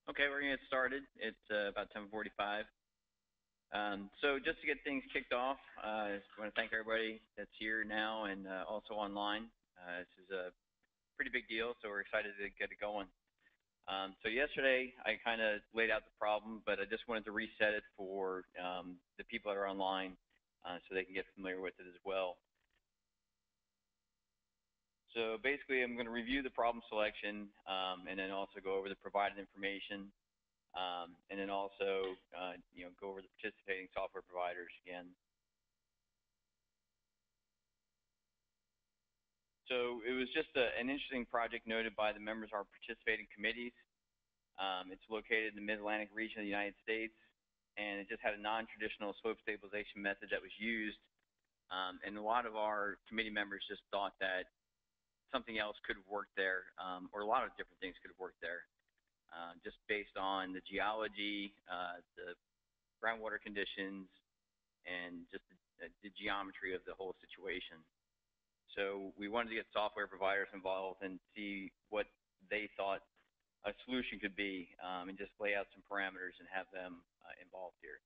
Okay, we're gonna get started. It's about 10:45. So just to get things kicked off, I just want to thank everybody that's here now and also online. This is a pretty big deal, so we're excited to get it going. So yesterday I kind of laid out the problem, but I just wanted to reset it for the people that are online so they can get familiar with it as well. So basically, I'm going to review the problem selection and then also go over the provided information. And then also, go over the participating software providers again. So it was just an interesting project noted by the members of our participating committees. It's located in the Mid-Atlantic region of the United States, and it just had a non-traditional slope stabilization method that was used. And a lot of our committee members just thought that something else could have worked there, or a lot of different things could have worked there. Just based on the geology, the groundwater conditions, and just the geometry of the whole situation. So we wanted to get software providers involved and see what they thought a solution could be, and just lay out some parameters and have them involved here.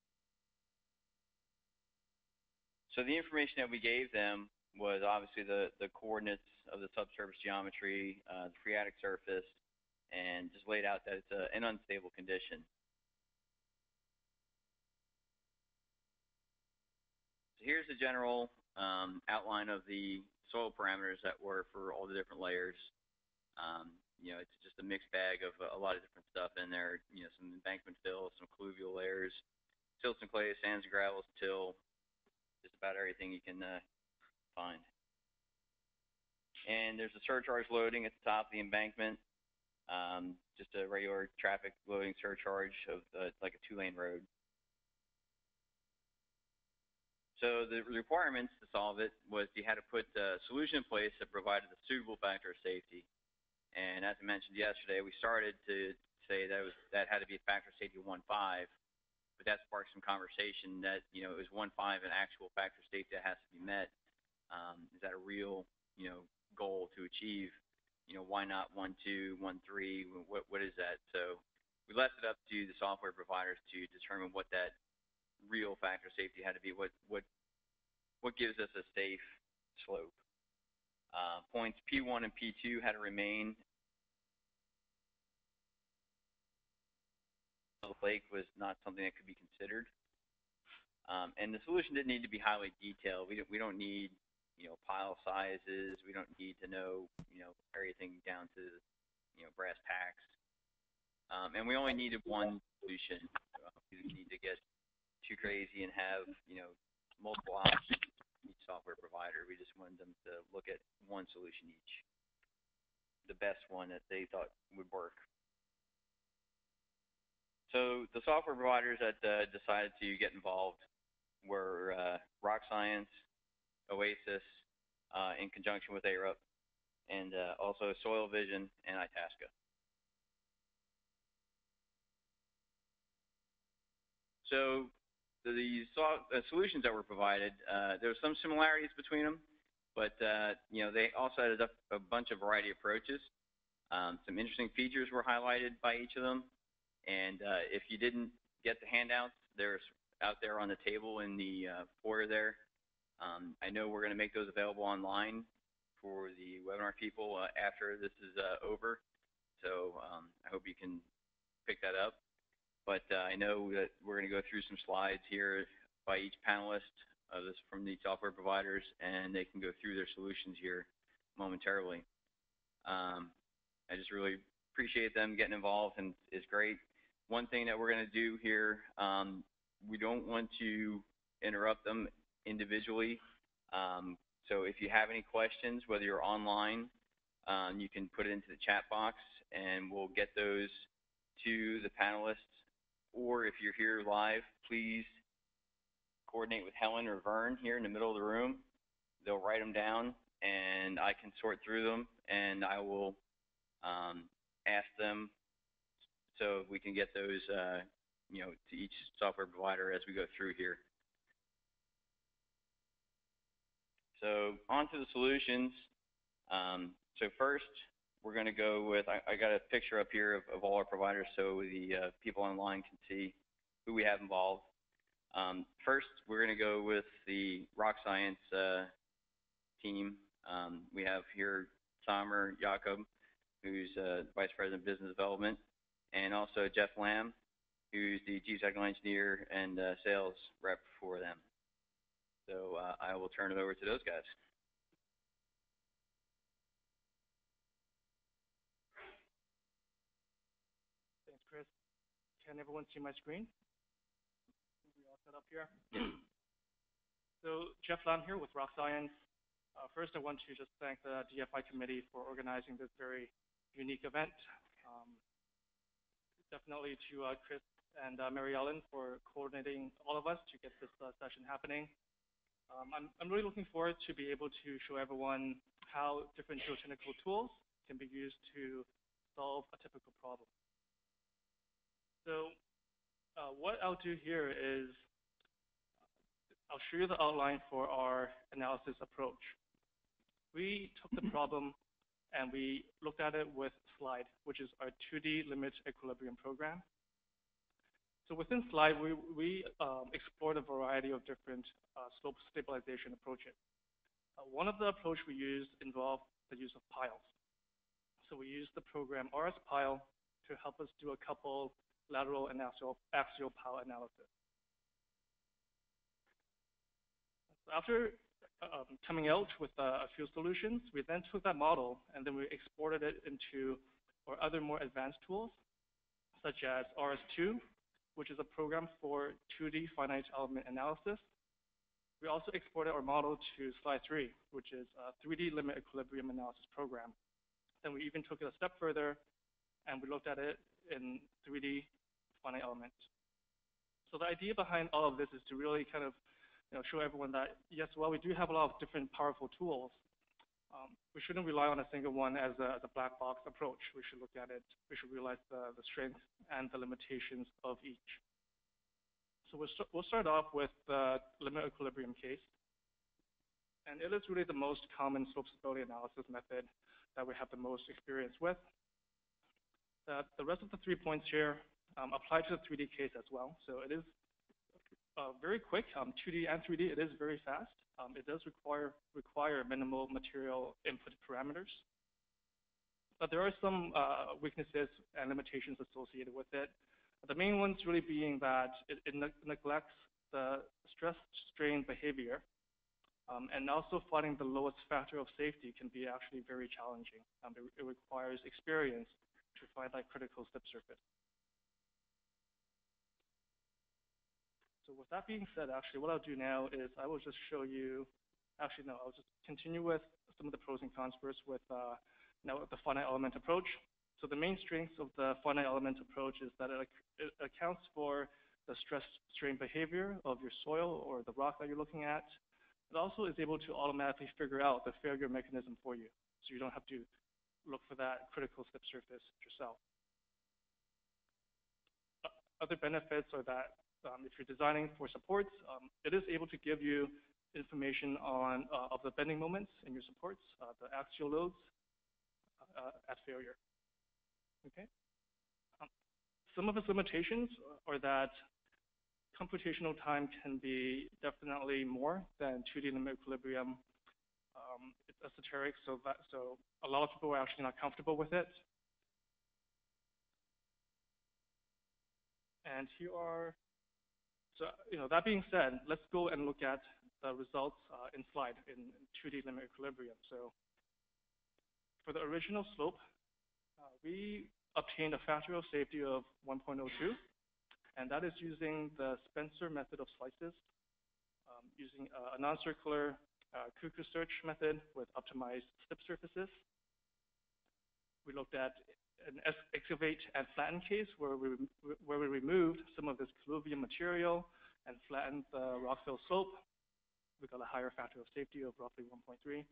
So the information that we gave them was obviously the coordinates of the subsurface geometry, the phreatic surface, and just laid out that it's an unstable condition. So here's the general outline of the soil parameters that were for all the different layers. It's just a mixed bag of a lot of different stuff in there. Some embankment fill, some colluvial layers, silts and clays, sands and gravels, till, just about everything you can find. And there's a surcharge loading at the top of the embankment. Just a regular traffic loading surcharge of like a 2-lane road. So the requirements to solve it was you had to put a solution in place that provided a suitable factor of safety. And as I mentioned yesterday, we started to say that had to be a factor of safety of 1.5, but that sparked some conversation that it was 1.5 an actual factor of safety that has to be met. Is that a real goal to achieve? Why not 1.2, 1.3? What is that? So we left it up to the software providers to determine what that real factor of safety had to be. What gives us a safe slope? Points P1 and P2 had to remain. The lake was not something that could be considered. And the solution didn't need to be highly detailed. We don't need pile sizes. We don't need to know everything down to brass tacks. And we only needed one solution. We didn't need to get too crazy and have multiple options each software provider. We just wanted them to look at one solution each, the best one that they thought would work. So the software providers that decided to get involved were Rock Science, Oasis, in conjunction with ARUP, and also Soil Vision and Itasca. So the solutions that were provided, there were some similarities between them, but they also had a bunch of variety of approaches. Some interesting features were highlighted by each of them, and if you didn't get the handouts, they're out there on the table in the foyer there. I know we're going to make those available online for the webinar people after this is over, so I hope you can pick that up. But I know that we're going to go through some slides here by each panelist this from the software providers, and they can go through their solutions here momentarily. I just really appreciate them getting involved, and it's great. One thing that we're going to do here, we don't want to interrupt them individually. So if you have any questions, whether you're online, you can put it into the chat box, and we'll get those to the panelists. Or if you're here live, please coordinate with Helen or Vern here in the middle of the room. They'll write them down, and I can sort through them, and I will ask them so we can get those to each software provider as we go through here. So on to the solutions. So first, we're going to go with, I got a picture up here of all our providers so the people online can see who we have involved. First, we're going to go with the Rock Science team. We have here Samer Jacob, who's Vice President of Business Development, and also Jeff Lamb, who's the geotechnical engineer and sales rep for them. So I will turn it over to those guys. Thanks, Chris. Can everyone see my screen? Are we all set up here? So Jeff Lamb here with Rock Science. First, I want to just thank the DFI committee for organizing this very unique event. Definitely to Chris and Mary Ellen for coordinating all of us to get this session happening. I'm really looking forward to be able to show everyone how different geotechnical tools can be used to solve a typical problem. So what I'll do here is I'll show you the outline for our analysis approach. We took the problem and we looked at it with SLIDE, which is our 2D limit equilibrium program. So within SLIDE, we explored a variety of different slope stabilization approaches. One of the approaches we used involved the use of piles. So we used the program RSPile to help us do a couple lateral and axial pile analysis. So after coming out with a few solutions, we then took that model and then we exported it into our other more advanced tools, such as RS2, which is a program for 2D finite element analysis. We also exported our model to SLIDE3, which is a 3D limit equilibrium analysis program. Then we even took it a step further and we looked at it in 3D finite element. So the idea behind all of this is to really kind of show everyone that, yes, while we do have a lot of different powerful tools, we shouldn't rely on a single one as a black box approach. We should look at it, we should realize the strengths and the limitations of each. So we'll start off with the limit equilibrium case. And it is really the most common slope stability analysis method that we have the most experience with. The rest of the 3 points here apply to the 3D case as well. So it is very quick, 2D and 3D, it is very fast. It does require minimal material input parameters. But there are some weaknesses and limitations associated with it. The main ones really being that it neglects the stress-strain behavior. And also finding the lowest factor of safety can be actually very challenging. It requires experience to find that critical slip surface. So with that being said, actually, what I'll do now is I will just show you, actually, no, I'll just continue with some of the pros and cons first with now the finite element approach. So the main strengths of the finite element approach is that it accounts for the stress-strain behavior of your soil or the rock that you're looking at. It also is able to automatically figure out the failure mechanism for you, so you don't have to look for that critical slip surface yourself. Other benefits are that if you're designing for supports, it is able to give you information on of the bending moments in your supports, the axial loads at failure. Okay. Some of its limitations are that computational time can be definitely more than 2D limit equilibrium. It's esoteric, so a lot of people are actually not comfortable with it. And here are, so that being said, let's go and look at the results in SLIDE in 2D limit equilibrium. So for the original slope, we obtained a factor of safety of 1.02, and that is using the Spencer method of slices, using a non-circular Cuckoo search method with optimized slip surfaces. We looked at an excavate and flatten case where we removed some of this colluvium material and flattened the rockfill slope. We got a higher factor of safety of roughly 1.3.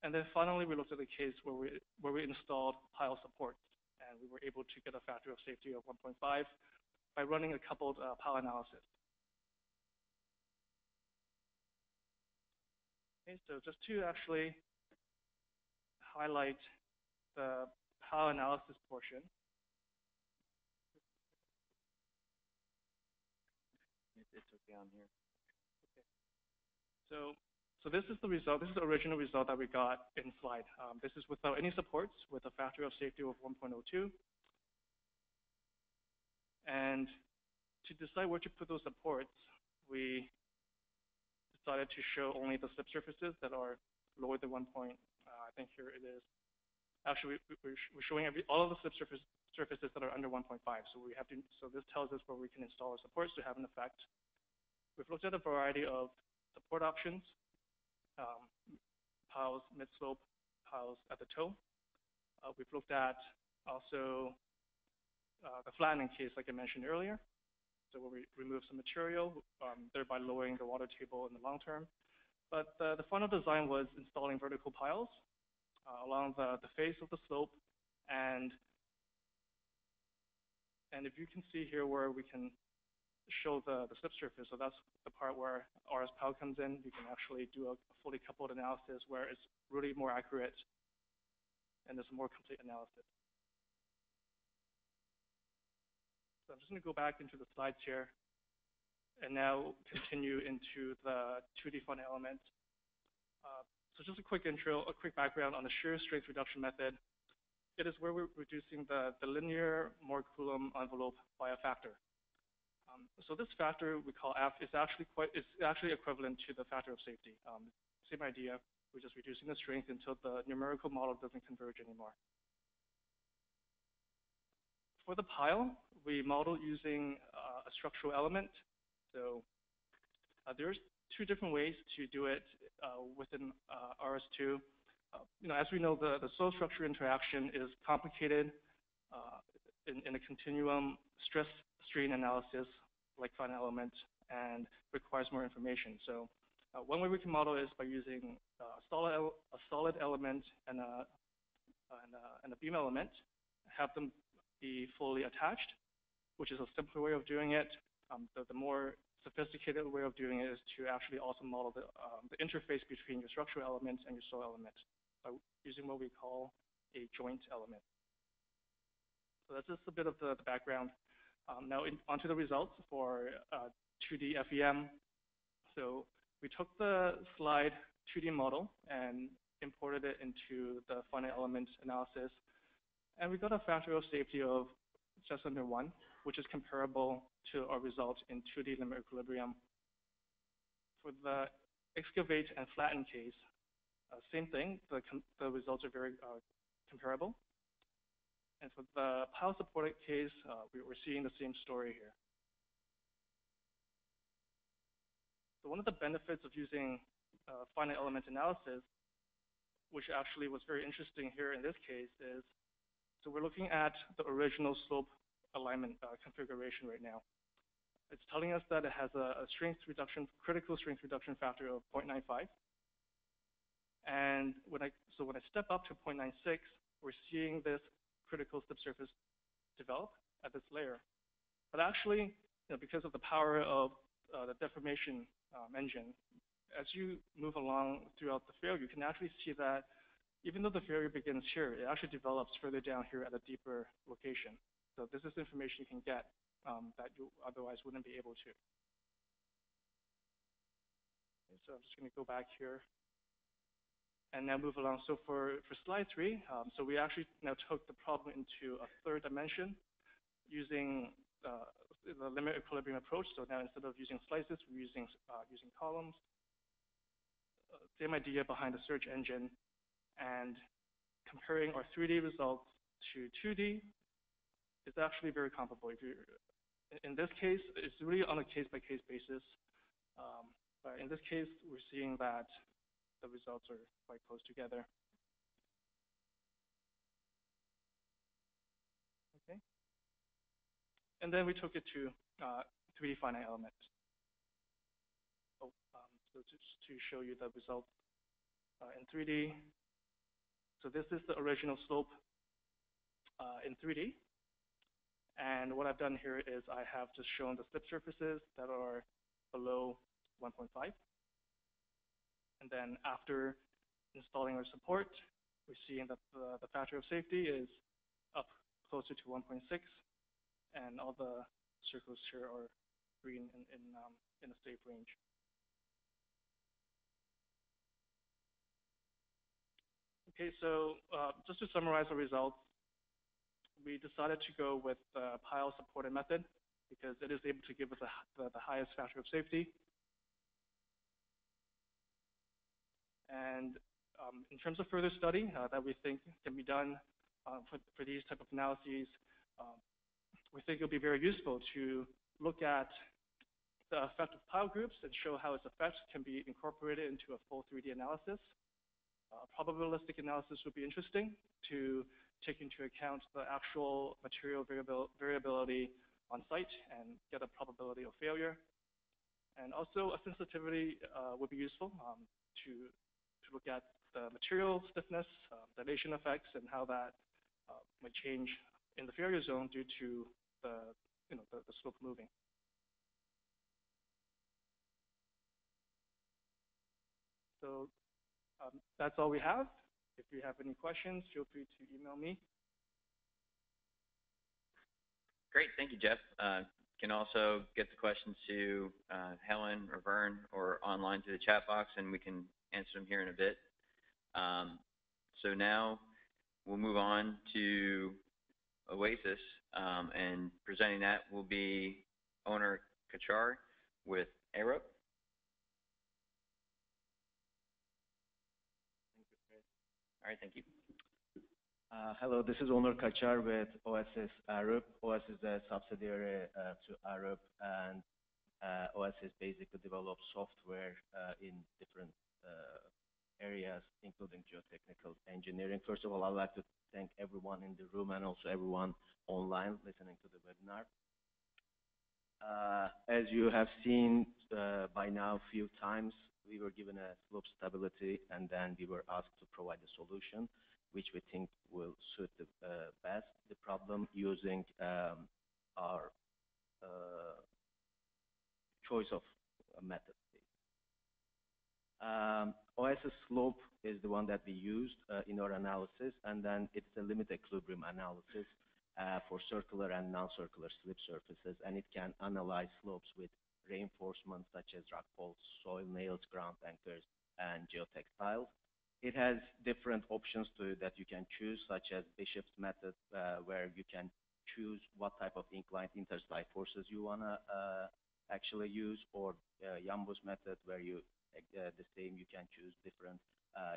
And then finally, we looked at a case where we installed pile supports, and we were able to get a factor of safety of 1.5 by running a coupled pile analysis. Okay, so just to actually highlight the PAL analysis portion. It's okay on here. So this is the result. This is the original result that we got in slide. This is without any supports, with a factor of safety of 1.02. And to decide where to put those supports, we decided to show only the slip surfaces that are lower than 1. I think here it is. Actually, we're showing all of the slip surfaces that are under 1.5. So this tells us where we can install our supports to have an effect. We've looked at a variety of support options, piles mid-slope, piles at the toe. We've looked at also the flattening case, like I mentioned earlier. So where we remove some material, thereby lowering the water table in the long term. But the final design was installing vertical piles along the face of the slope, and if you can see here where we can show the slip surface, so that's the part where RS pile comes in. You can actually do a fully coupled analysis where it's really more accurate and there's a more complete analysis. So I'm just going to go back into the slides here and now continue into the 2D fun element. So just a quick intro, a quick background on the shear strength reduction method. It is where we're reducing the linear Mohr Coulomb envelope by a factor. So this factor we call F is actually equivalent to the factor of safety. Same idea. We're just reducing the strength until the numerical model doesn't converge anymore. For the pile, we model using a structural element. So there's two different ways to do it within RS2. As we know, the soil structure interaction is complicated in a continuum stress strain analysis, like finite element, and requires more information. So one way we can model is by using a solid element and a beam element, have them be fully attached, which is a simpler way of doing it. The more sophisticated way of doing it is to actually also model the interface between your structural element and your soil element by using what we call a joint element. So that's just a bit of the background. Now onto the results for 2D FEM. So we took the slide 2D model and imported it into the finite element analysis. And we got a factor of safety of just under 1, which is comparable to our result in 2D limit equilibrium. For the excavate and flatten case, same thing. The results are very comparable. And for the pile supported case, we're seeing the same story here. So one of the benefits of using finite element analysis, which actually was very interesting here in this case, is so we're looking at the original slope alignment configuration right now. It's telling us that it has a critical strength reduction factor of 0.95. And when I step up to 0.96, we're seeing this critical slip surface develop at this layer. But actually, because of the power of the deformation engine, as you move along throughout the failure, you can actually see that even though the failure begins here, it actually develops further down here at a deeper location. So this is information you can get that you otherwise wouldn't be able to. Okay, so I'm just going to go back here and now move along. So for slide 3, so we actually now took the problem into a third dimension using the limit equilibrium approach. So now instead of using slices, we're using columns. Same idea behind the search engine, and comparing our 3D results to 2D is actually very comparable. In this case, it's really on a case-by-case basis. But in this case, we're seeing that the results are quite close together. Okay. And then we took it to 3D finite element. So just to show you the results in 3D. So this is the original slope in 3D. And what I've done here is I have just shown the slip surfaces that are below 1.5. And then after installing our support, we're seeing that the factor of safety is up closer to 1.6, and all the circles here are green in a safe range. Okay, so just to summarize the results, we decided to go with the pile-supported method because it is able to give us the highest factor of safety. And in terms of further study that we think can be done for these type of analyses, we think it'll be very useful to look at the effect of pile groups and show how its effects can be incorporated into a full 3D analysis. Probabilistic analysis would be interesting to take into account the actual material variability on site and get a probability of failure. And also a sensitivity would be useful to look at the material stiffness, dilation effects, and how that might change in the failure zone due to the slope moving. So that's all we have. If you have any questions, feel free to email me. Great, thank you, Jeff. You can also get the questions to Helen or Vern or online through the chat box, and we can answer them here in a bit. So now we'll move on to Oasis, and presenting that will be Onur Kaçar with Arup. All right, thank you. Hello, this is Onur Kaçar with Oasis Arup. Oasis is a subsidiary to Arup, and Oasis basically develops software in different areas, including geotechnical engineering. First of all, I'd like to thank everyone in the room and also everyone online listening to the webinar. As you have seen by now a few times, we were given a slope stability, and then we were asked to provide a solution which we think will suit the best the problem using our choice of method. Oasis slope is the one that we used in our analysis, and then it's a limit equilibrium analysis for circular and non-circular slip surfaces, and it can analyze slopes with reinforcements such as rock poles, soil nails, ground anchors, and geotextiles. It has different options that you can choose, such as Bishop's method, where you can choose what type of inclined interslide forces you want to actually use, or Yambus method, where you the same, you can choose different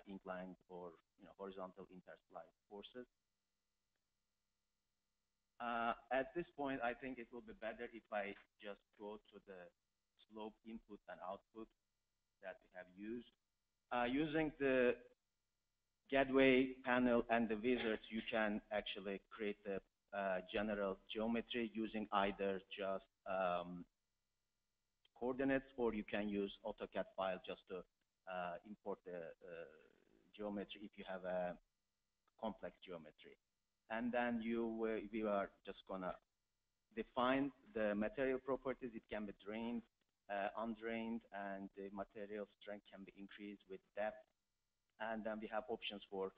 inclined or horizontal interslide forces. At this point, I think it will be better if I just go to the slope input and output that we have used. Using the gateway panel and the wizards, you can actually create the general geometry using either just coordinates, or you can use AutoCAD file just to import the geometry if you have a complex geometry. And then we are just going to define the material properties. It can be drained, undrained, and the material strength can be increased with depth. And then we have options for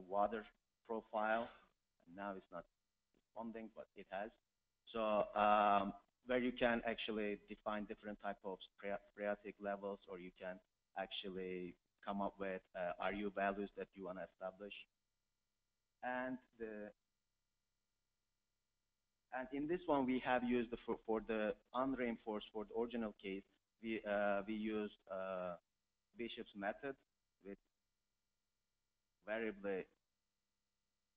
water profile. And now it's not responding, but it has. So where you can actually define different type of phreatic levels, or you can actually come up with RU values that you want to establish. And in this one, we have used for the unreinforced, for the original case, we used Bishop's method with variable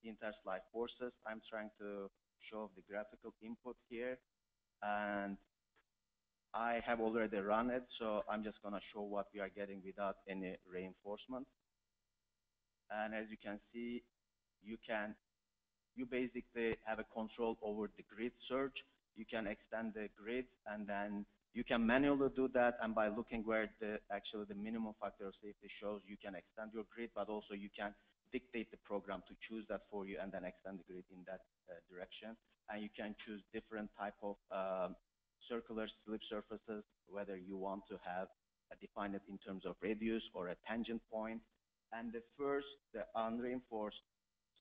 interslide forces. I'm trying to show the graphical input here, and I have already run it, so I'm just going to show what we are getting without any reinforcement. And as you can see, you basically have a control over the grid search. You can extend the grid, and then you can manually do that. And by looking where actually the minimum factor of safety shows, you can extend your grid, but also you can dictate the program to choose that for you and then extend the grid in that direction. And you can choose different type of circular slip surfaces, whether you want to have define it in terms of radius or a tangent point. And the unreinforced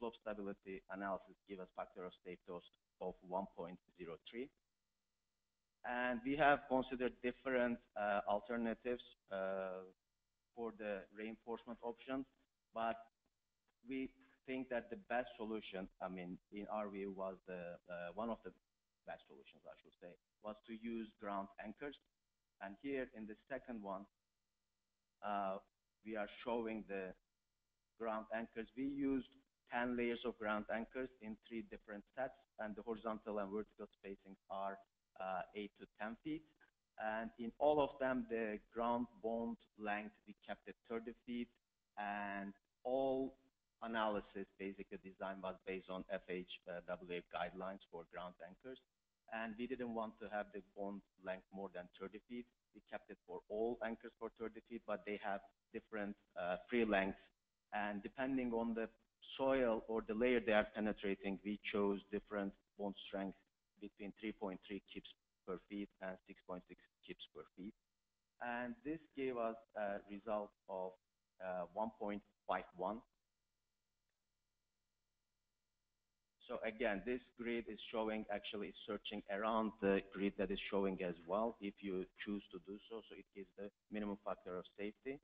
slope stability analysis give us factor of safety of 1.03. And we have considered different alternatives for the reinforcement options, but we think that the best solution, I mean, in our view, was one of the best solutions, I should say, was to use ground anchors. And here in the second one, we are showing the ground anchors. We used 10 layers of ground anchors in 3 different sets, and the horizontal and vertical spacings are 8 to 10 feet. And in all of them, the ground bond length, we kept at 30 feet, and all analysis, basically design was based on FHWA guidelines for ground anchors. And we didn't want to have the bond length more than 30 feet. We kept it for all anchors for 30 feet, but they have different free lengths. And depending on the soil or the layer they are penetrating, we chose different bond strengths between 3.3 kips per feet and 6.6 kips per feet. And this gave us a result of 1.51. So again, this grid is showing, actually searching around the grid that is showing as well, if you choose to do so. So it gives the minimum factor of safety.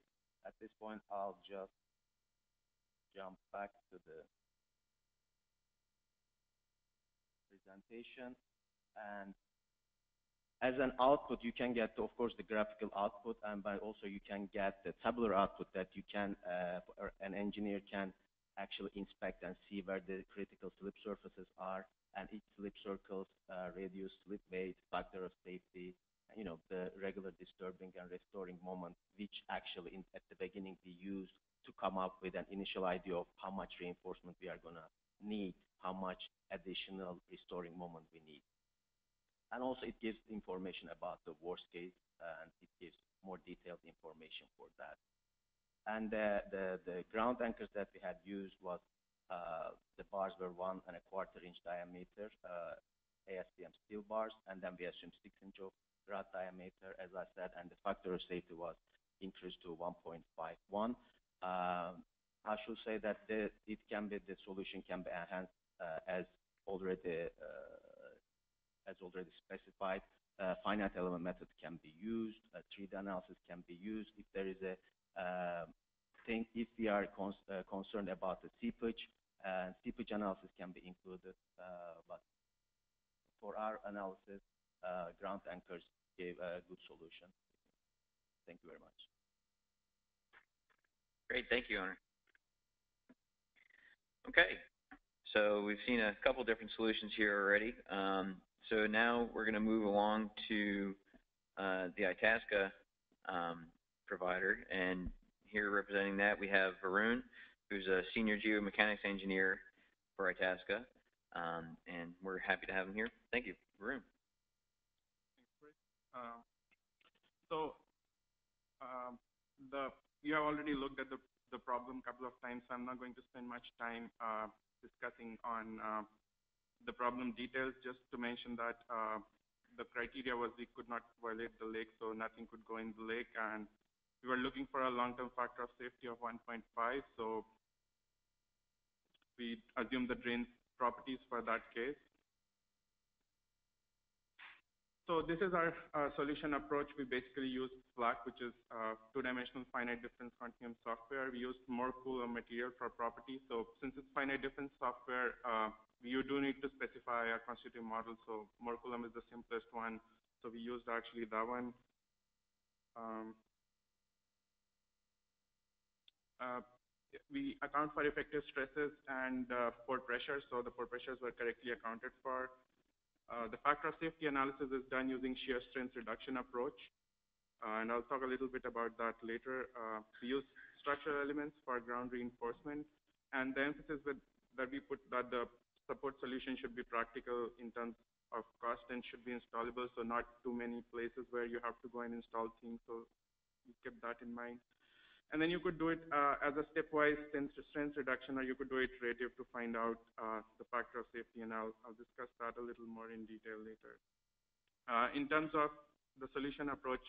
At this point, I'll just jump back to the presentation. And as an output, you can get, of course, the graphical output, and but also you can get the tabular output that you can, or an engineer can actually inspect and see where the critical slip surfaces are, and each slip circle's radius, slip weight, factor of safety, you know, the regular disturbing and restoring moment, which actually at the beginning we used to come up with an initial idea of how much reinforcement we are going to need, how much additional restoring moment we need. And also it gives information about the worst case, and it gives more detailed information for that. And the ground anchors that we had used was, the bars were 1 1/4 inch diameter, ASTM steel bars, and then we assumed 6 inch of rod diameter, as I said, and the factor of safety was increased to 1.51. I should say that the solution can be enhanced as already specified. Finite element method can be used, 3D analysis can be used. If there is a if we are concerned about the seepage, seepage analysis can be included, but for our analysis, ground anchors gave a good solution. Thank you very much. Great, thank you, Onur. Okay, so we've seen a couple different solutions here already. So now we're going to move along to the Itasca provider, and here representing that we have Varun, who's a senior geomechanics engineer for Itasca, and we're happy to have him here. Thank you, Varun. Thanks, Chris. You have already looked at the problem a couple of times, so I'm not going to spend much time discussing on the problem details. Just to mention that the criteria was we could not violate the lake, so nothing could go in the lake, and we were looking for a long-term factor of safety of 1.5, so we assumed the drain properties for that case. So this is our solution approach. We basically used FLAC, which is two-dimensional finite difference continuum software. We used Morcool material for properties. So since it's finite difference software, you do need to specify a constitutive model. So Morcool is the simplest one. So we used actually that one. We account for effective stresses and port pressures. So the port pressures were correctly accounted for. The factor of safety analysis is done using shear strength reduction approach, and I'll talk a little bit about that later. We use structural elements for ground reinforcement, and the emphasis that we put that the support solution should be practical in terms of cost and should be installable, so not too many places where you have to go and install things, so we kept that in mind. And then you could do it as a stepwise strength reduction, or you could do it iterative to find out the factor of safety, and I'll discuss that a little more in detail later. In terms of the solution approach,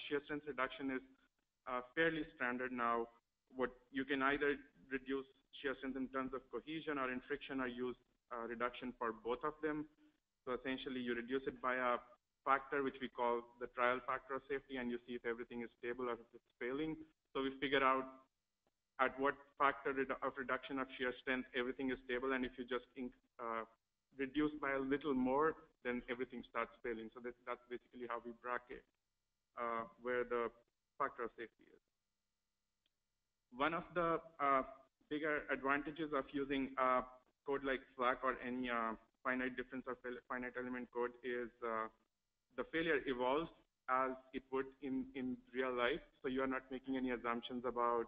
shear strength reduction is fairly standard now. What you can either reduce shear strength in terms of cohesion or in friction or use reduction for both of them. So essentially you reduce it by a factor which we call the trial factor of safety, and you see if everything is stable or if it's failing. So we figure out at what factor of reduction of shear strength everything is stable, and if you just reduce by a little more, then everything starts failing. So that's basically how we bracket where the factor of safety is. One of the bigger advantages of using code like SLAC or any finite difference or finite element code is the failure evolves as it would in real life. So you are not making any assumptions about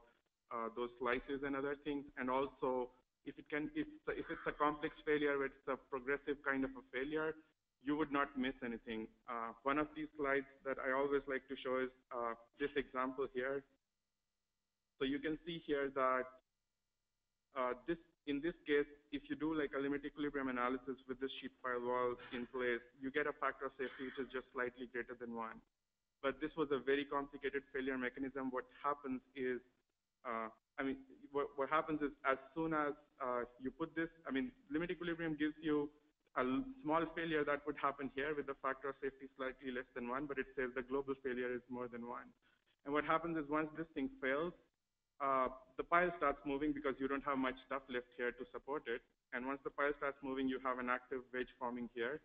those slices and other things. And also, if it's a complex failure, where it's a progressive kind of a failure, you would not miss anything. One of these slides that I always like to show is this example here. So you can see here that in this case, if you do like a limit equilibrium analysis with this sheet file wall in place, you get a factor of safety which is just slightly greater than 1. But this was a very complicated failure mechanism. What happens is, what happens is as soon as you put this, limit equilibrium gives you a small failure that would happen here with the factor of safety slightly less than 1, but it says the global failure is more than 1. And what happens is once this thing fails, the pile starts moving because you don't have much stuff left here to support it. And once the pile starts moving, you have an active wedge forming here.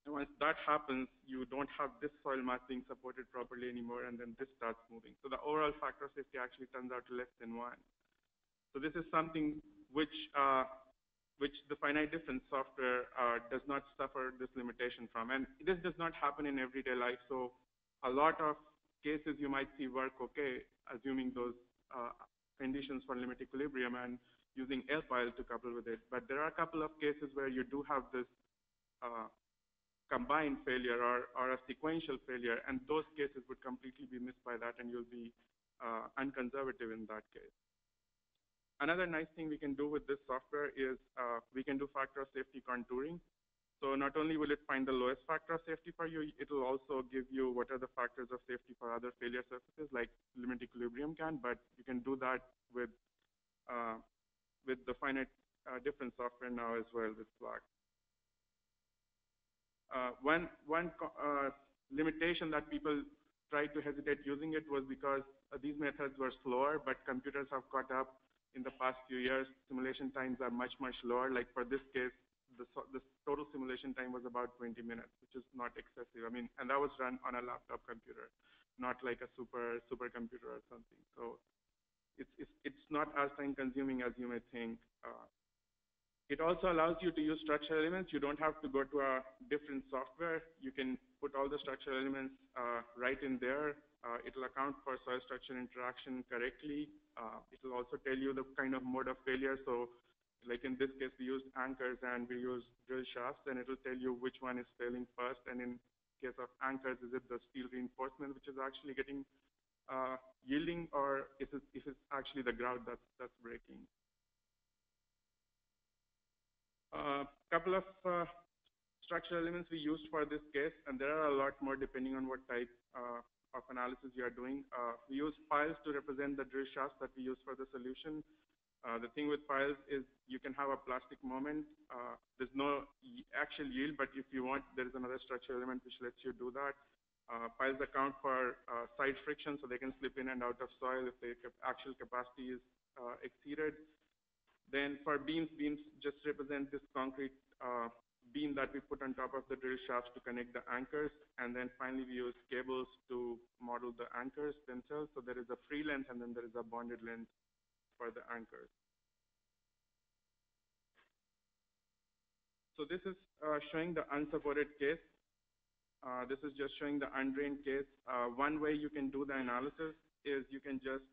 And once that happens, you don't have this soil mass being supported properly anymore, and then this starts moving. So the overall factor of safety actually turns out to less than 1. So this is something which the finite difference software does not suffer this limitation from. And this does not happen in everyday life. So a lot of cases you might see work okay, assuming those conditions for limit equilibrium and using LPIL to couple with it. But there are a couple of cases where you do have this combined failure or a sequential failure, and those cases would completely be missed by that, and you'll be unconservative in that case. Another nice thing we can do with this software is we can do factor of safety contouring. So not only will it find the lowest factor of safety for you, it will also give you what are the factors of safety for other failure surfaces like limit equilibrium can, but you can do that with the finite difference software now as well with SLAC. One limitation that people tried to hesitate using it was because these methods were slower, but computers have caught up in the past few years. Simulation times are much, much lower. Like for this case, the total simulation time was about 20 minutes, which is not excessive. And that was run on a laptop computer, not like a supercomputer or something. So it's not as time consuming as you may think. It also allows you to use structural elements. You don't have to go to a different software. You can put all the structural elements right in there. It'll account for soil structure interaction correctly. It'll also tell you the kind of mode of failure. So like in this case, we used anchors and we used drill shafts, and it will tell you which one is failing first. And in case of anchors, is it the steel reinforcement which is actually getting yielding, or if it's actually the grout that's breaking? Couple of structural elements we used for this case, and there are a lot more depending on what type of analysis you are doing. We use piles to represent the drill shafts that we use for the solution. The thing with piles is you can have a plastic moment. There's no actual yield, but if you want, there is another structural element which lets you do that. Piles account for side friction, so they can slip in and out of soil if the actual capacity is exceeded. Then for beams just represent this concrete beam that we put on top of the drill shafts to connect the anchors. And then finally, we use cables to model the anchors themselves. So there is a free length, and then there is a bonded length for the anchors. So this is showing the unsupported case. This is just showing the undrained case. One way you can do the analysis is you can just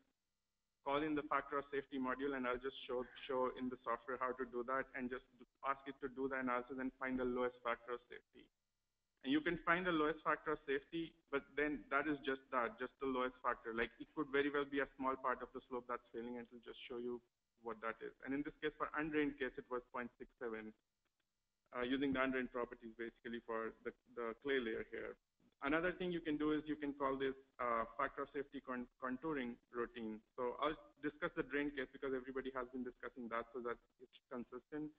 call in the factor of safety module, and I'll just show in the software how to do that, and just ask it to do the analysis and find the lowest factor of safety. And you can find the lowest factor of safety, but then that is just the lowest factor. Like it could very well be a small part of the slope that's failing, and it'll just show you what that is. And in this case, for undrained case, it was 0.67, using the undrained properties basically for the clay layer here. Another thing you can do is you can call this factor of safety contouring routine. So I'll discuss the drain case because everybody has been discussing that so that it's consistent.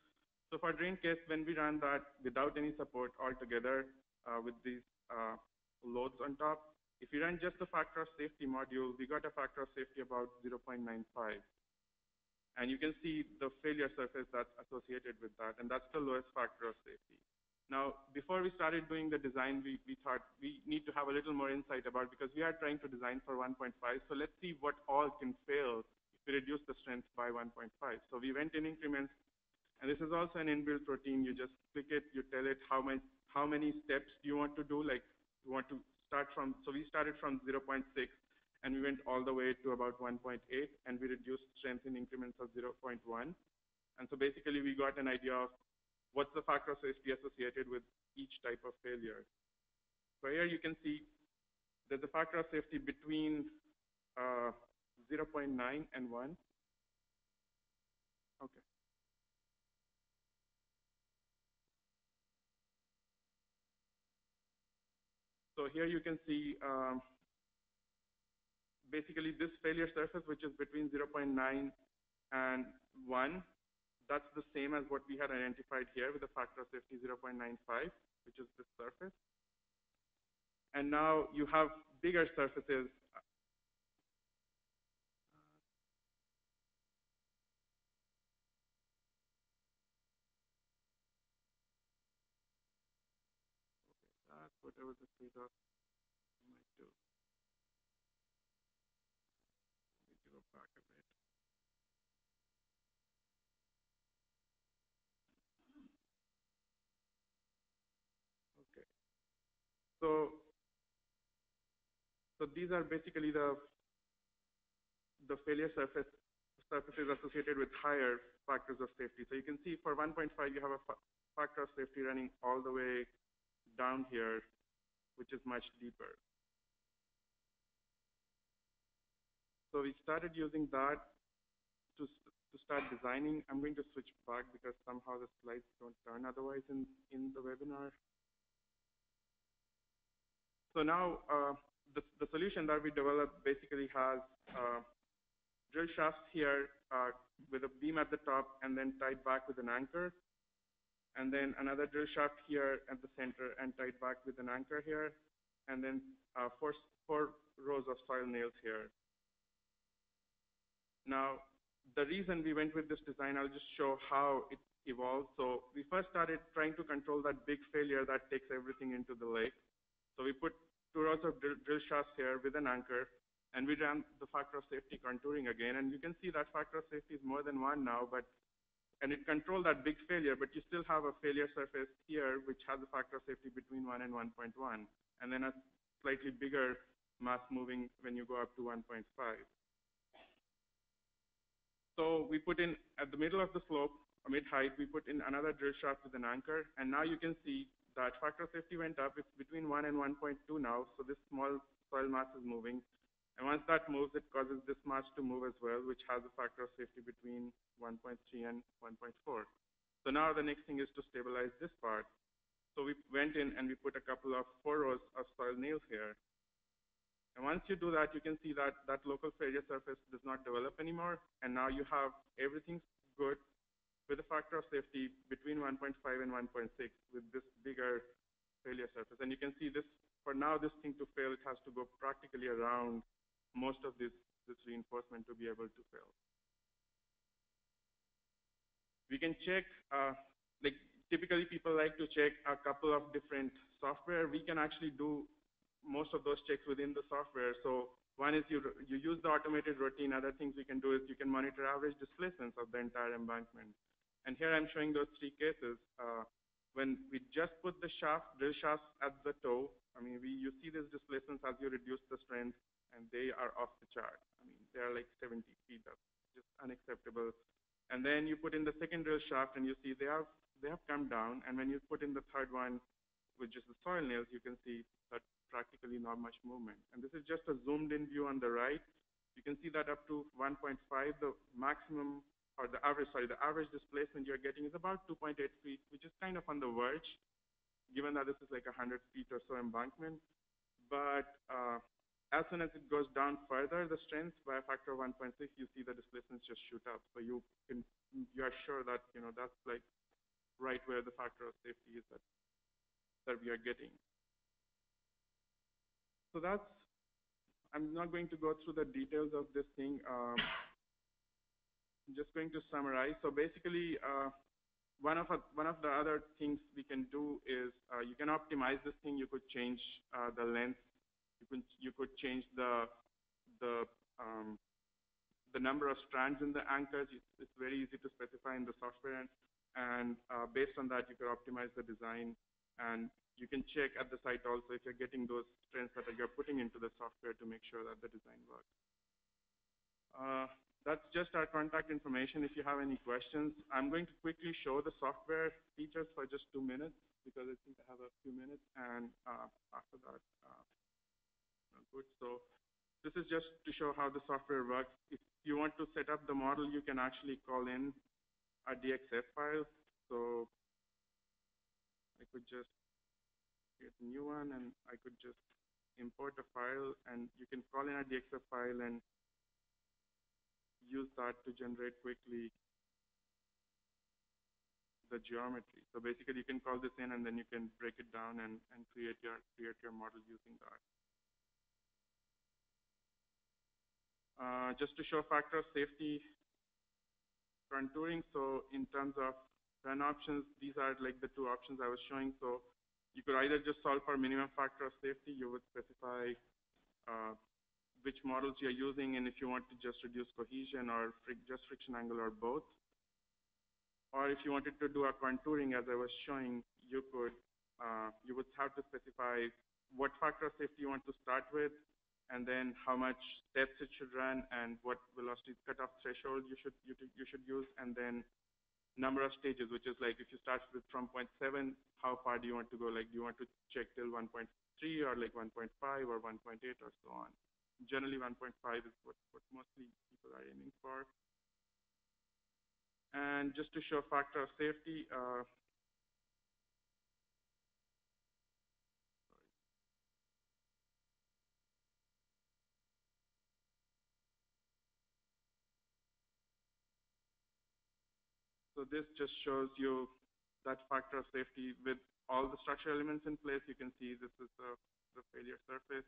So for drain case, when we ran that without any support altogether with these loads on top, if you run just the factor of safety module, we got a factor of safety about 0.95. And you can see the failure surface that's associated with that, and that's the lowest factor of safety. Now, before we started doing the design, we thought we need to have a little more insight about, because we are trying to design for 1.5, so let's see what all can fail if we reduce the strength by 1.5. So we went in increments, and this is also an inbuilt routine. You just click it, you tell it how many steps you want to do, like you want to start from, so we started from 0.6, and we went all the way to about 1.8, and we reduced strength in increments of 0.1. And so basically we got an idea of what's the factor of safety associated with each type of failure. So here you can see there's a factor of safety between 0.9 and 1. Okay. So here you can see basically this failure surface, which is between 0.9 and 1, that's the same as what we had identified here with a factor of safety 0.95, which is this surface. And now you have bigger surfaces. That's whatever the state of might do. Let me go back a bit. Okay. So these are basically the failure surfaces associated with higher factors of safety. So you can see for 1.5, you have a factor of safety running all the way down here, which is much deeper. So we started using that to start designing. I'm going to switch back because somehow the slides don't turn otherwise in the webinar. So now the solution that we developed basically has drill shafts here with a beam at the top and then tied back with an anchor. And then another drill shaft here at the center and tied back with an anchor here. And then four rows of soil nails here. Now, the reason we went with this design, I'll just show how it evolved. So we first started trying to control that big failure that takes everything into the lake. So we put 2 rows of drill shafts here with an anchor, and we ran the factor of safety contouring again. And you can see that factor of safety is more than 1 now, and it controlled that big failure, but you still have a failure surface here, which has a factor of safety between 1 and 1.1, and then a slightly bigger mass moving when you go up to 1.5. So we put in, at the middle of the slope, mid-height, we put in another drill shaft with an anchor, and now you can see that factor of safety went up. It's between 1 and 1.2 now, so this small soil mass is moving. And once that moves, it causes this mass to move as well, which has a factor of safety between 1.3 and 1.4. So now the next thing is to stabilize this part. So we went in and we put a couple of 4 rows of soil nails here. And once you do that, you can see that that local failure surface does not develop anymore. And now you have everything good with a factor of safety between 1.5 and 1.6 with this bigger failure surface. And you can see this, for now, this thing to fail, it has to go practically around most of this reinforcement to be able to fail. We can check, like typically people like to check a couple of different software. We can actually do most of those checks within the software. So one is you use the automated routine. Other things you can do is you can monitor average displacements of the entire embankment. And here I'm showing those 3 cases. When we just put the drill shafts at the toe, I mean, you see these displacements as you reduce the strength, and they are off the chart. I mean, they are like 70 feet up, just unacceptable. And then you put in the second drill shaft, and you see they have come down. And when you put in the third one, with just the soil nails, you can see that practically not much movement. And this is just a zoomed in view on the right. You can see that up to 1.5, the maximum, or the average displacement you're getting is about 2.8 feet, which is kind of on the verge, given that this is like 100 feet or so embankment. but as soon as it goes down further, the strength by a factor of 1.6, you see the displacements just shoot up. So you are sure that that's like right where the factor of safety is that we are getting. So I'm not going to go through the details of this thing. I'm just going to summarize. So basically, one of the other things we can do is you can optimize this thing. You could change the length. You could change the number of strands in the anchors. It's very easy to specify in the software, and based on that, you can optimize the design. And you can check at the site also if you're getting those strengths that you're putting into the software to make sure that the design works. That's just our contact information. If you have any questions, I'm going to quickly show the software features for just 2 minutes because I think I have a few minutes, and after that, good. So this is just to show how the software works. If you want to set up the model, you can actually call in a DXF file. So I could just get a new one, and I could just import a file, and you can call in a DXF file and use that to generate quickly the geometry. So basically, you can call this in, and then you can break it down and create your model using that. Just to show factor of safety contouring. So in terms of run options, these are like the 2 options I was showing. So you could either just solve for minimum factor of safety. You would specify which models you're using, and if you want to just reduce cohesion or just friction angle or both. Or if you wanted to do a contouring, as I was showing, you would have to specify what factor of safety you want to start with, and then how much steps it should run, and what velocity cutoff threshold you should use, and then number of stages, which is like if you start from 0.7, how far do you want to go? Like, do you want to check till 1.3 or like 1.5 or 1.8 or so on? Generally, 1.5 is what mostly people are aiming for. And just to show factor of safety, so this just shows you that factor of safety with all the structural elements in place. You can see this is the failure surface.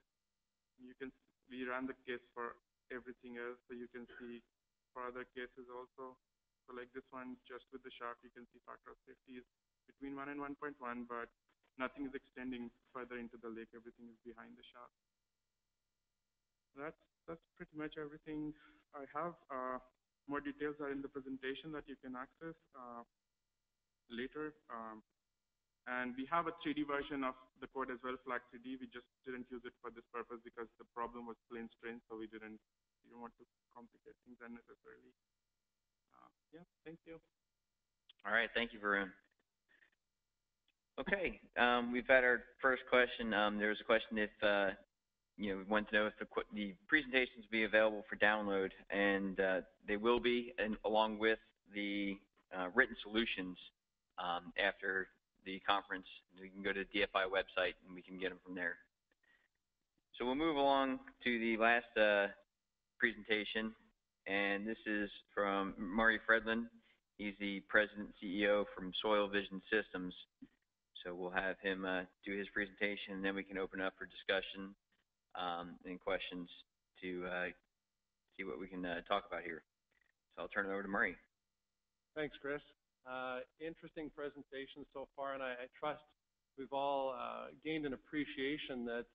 We ran the case for everything else, so you can see for other cases also. So like this one, just with the shaft, you can see factor of safety is between 1 and 1.1, but nothing is extending further into the lake. Everything is behind the shaft. That's pretty much everything I have. More details are in the presentation that you can access later. And we have a 3D version of the code as well, Flag 3D. We just didn't use it for this purpose because the problem was plane strain, so we didn't want to complicate things unnecessarily. Yeah, thank you. All right, thank you, Varun. Okay, we've had our first question. There was a question if we want to know if the presentations will be available for download, and they will be, and along with the written solutions after the conference. You can go to the DFI website and we can get them from there. So we'll move along to the last presentation, and this is from Murray Fredlin. He's the president and CEO from Soil Vision Systems. So we'll have him do his presentation, and then we can open up for discussion and questions to see what we can talk about here. So I'll turn it over to Murray. Thanks, Chris. Interesting presentation so far, and I trust we've all gained an appreciation that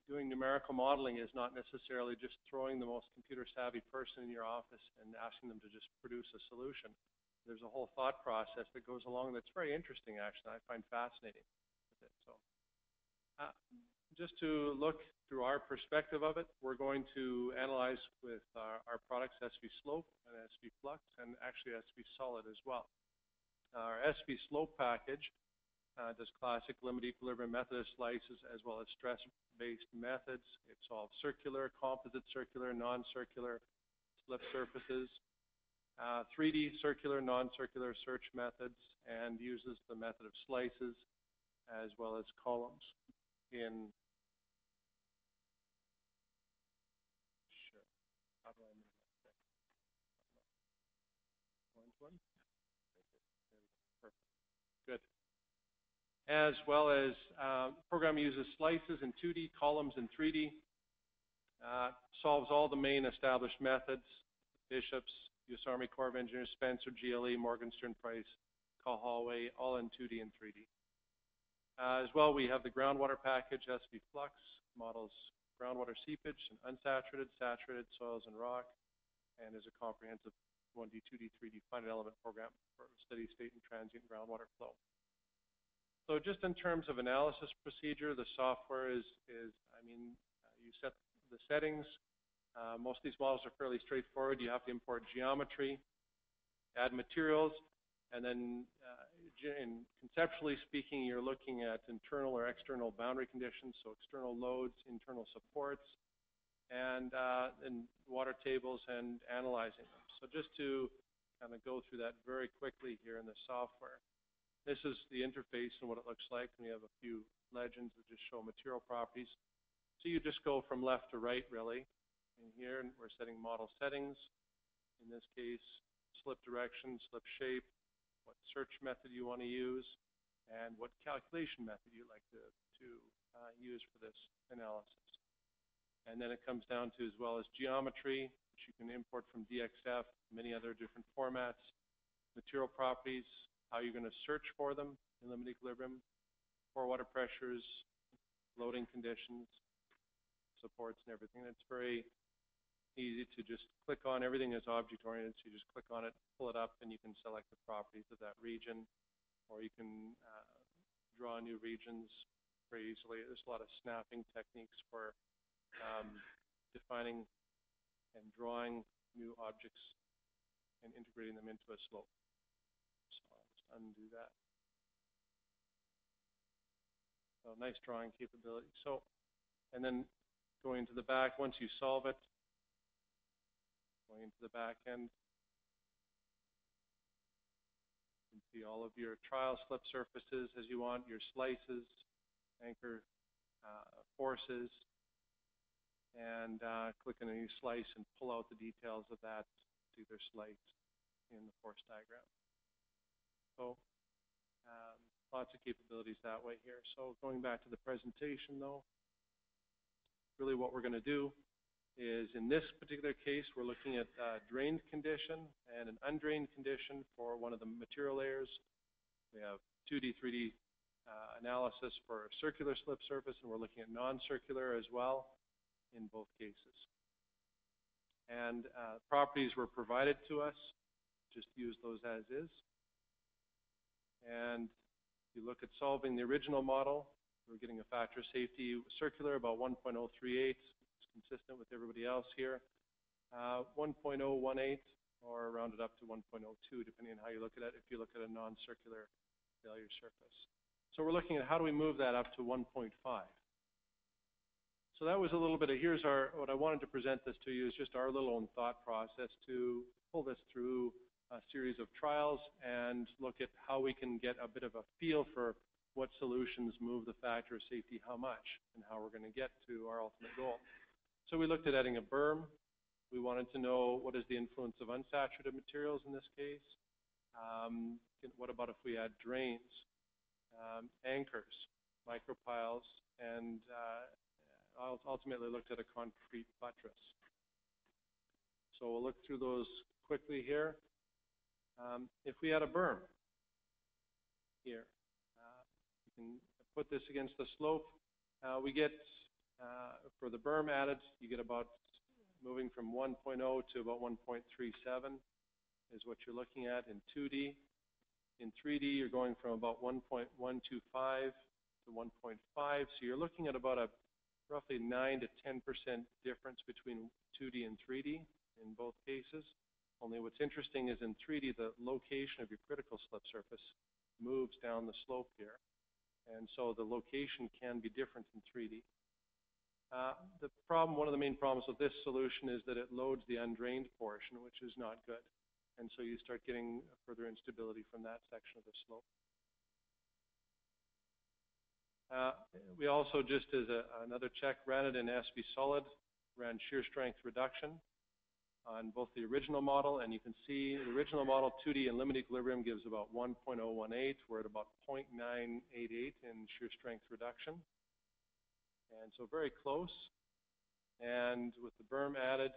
doing numerical modeling is not necessarily just throwing the most computer-savvy person in your office and asking them to just produce a solution. There's a whole thought process that goes along that's very interesting, actually. I find fascinating with it. So, just to look through our perspective of it, we're going to analyze with our products SV Slope and SV Flux, and actually SV Solid as well. Our SV Slope package does classic limit equilibrium Methodist slices as well as stress-based methods. It solves circular, composite circular, non-circular slip surfaces, 3D circular, non-circular search methods, and uses the method of slices as well as columns. In one. Perfect. Good. As well as program uses slices in 2D, columns in 3D, solves all the main established methods, Bishops, U.S. Army Corps of Engineers, Spencer, GLE, Morgenstern, Price, Call-Hallway, all in 2D and 3D. As well, we have the groundwater package, SV Flux, models groundwater seepage and unsaturated, saturated soils and rock, and is a comprehensive 1D, 2D, 3D finite element program for steady state and transient groundwater flow. So just in terms of analysis procedure, the software is you set the settings. Most of these models are fairly straightforward. You have to import geometry, add materials, and then conceptually speaking, you're looking at internal or external boundary conditions, so external loads, internal supports, and water tables and analyzing them. So just to kind of go through that very quickly here in the software. This is the interface and what it looks like. We have a few legends that just show material properties. So you just go from left to right, really. And here we're setting model settings. In this case, slip direction, slip shape, what search method you want to use, and what calculation method you'd like to use for this analysis. And then it comes down to, as well as geometry, which you can import from DXF, many other different formats, material properties, how you're going to search for them in limit equilibrium, pore water pressures, loading conditions, supports, and everything. It's very easy to just click on. Everything is object-oriented, so you just click on it, pull it up, and you can select the properties of that region, or you can draw new regions very easily. There's a lot of snapping techniques for defining and drawing new objects and integrating them into a slope. So I'll just undo that. So nice drawing capability. So, and then going to the back, once you solve it, going into the back end, you can see all of your trial slip surfaces as you want, your slices, anchor forces, and click on a new slice and pull out the details of that particular slice in the force diagram. So lots of capabilities that way here. So going back to the presentation though, really what we're going to do is, in this particular case, we're looking at a drained condition and an undrained condition for one of the material layers. We have 2D, 3D analysis for circular slip surface, and we're looking at non-circular as well in both cases. And properties were provided to us. Just use those as is. And if you look at solving the original model, we're getting a factor of safety circular about 1.038. Consistent with everybody else here, 1.018 or rounded up to 1.02 depending on how you look at it if you look at a non-circular failure surface. So we're looking at how do we move that up to 1.5. So that was a little bit of, here's what I wanted to present this to you is just our little own thought process to pull this through a series of trials and look at how we can get a bit of a feel for what solutions move the factor of safety how much and how we're going to get to our ultimate goal. So we looked at adding a berm. We wanted to know what is the influence of unsaturated materials in this case. What about if we add drains, anchors, micropiles, and ultimately looked at a concrete buttress. So we'll look through those quickly here. If we add a berm here, you can put this against the slope. We get for the berm added, you get about moving from 1.0 to about 1.37 is what you're looking at in 2D. In 3D, you're going from about 1.125 to 1.5. So you're looking at about a roughly 9 to 10% difference between 2D and 3D in both cases. Only what's interesting is in 3D, the location of your critical slip surface moves down the slope here. And so the location can be different in 3D. The problem, one of the main problems with this solution is that it loads the undrained portion, which is not good. And so you start getting further instability from that section of the slope. We also, just as another check, ran it in SV Solid, ran shear strength reduction. on both the original model, and you can see the original model 2D in limit equilibrium gives about 1.018. We're at about 0.988 in shear strength reduction. And so very close. And with the berm added,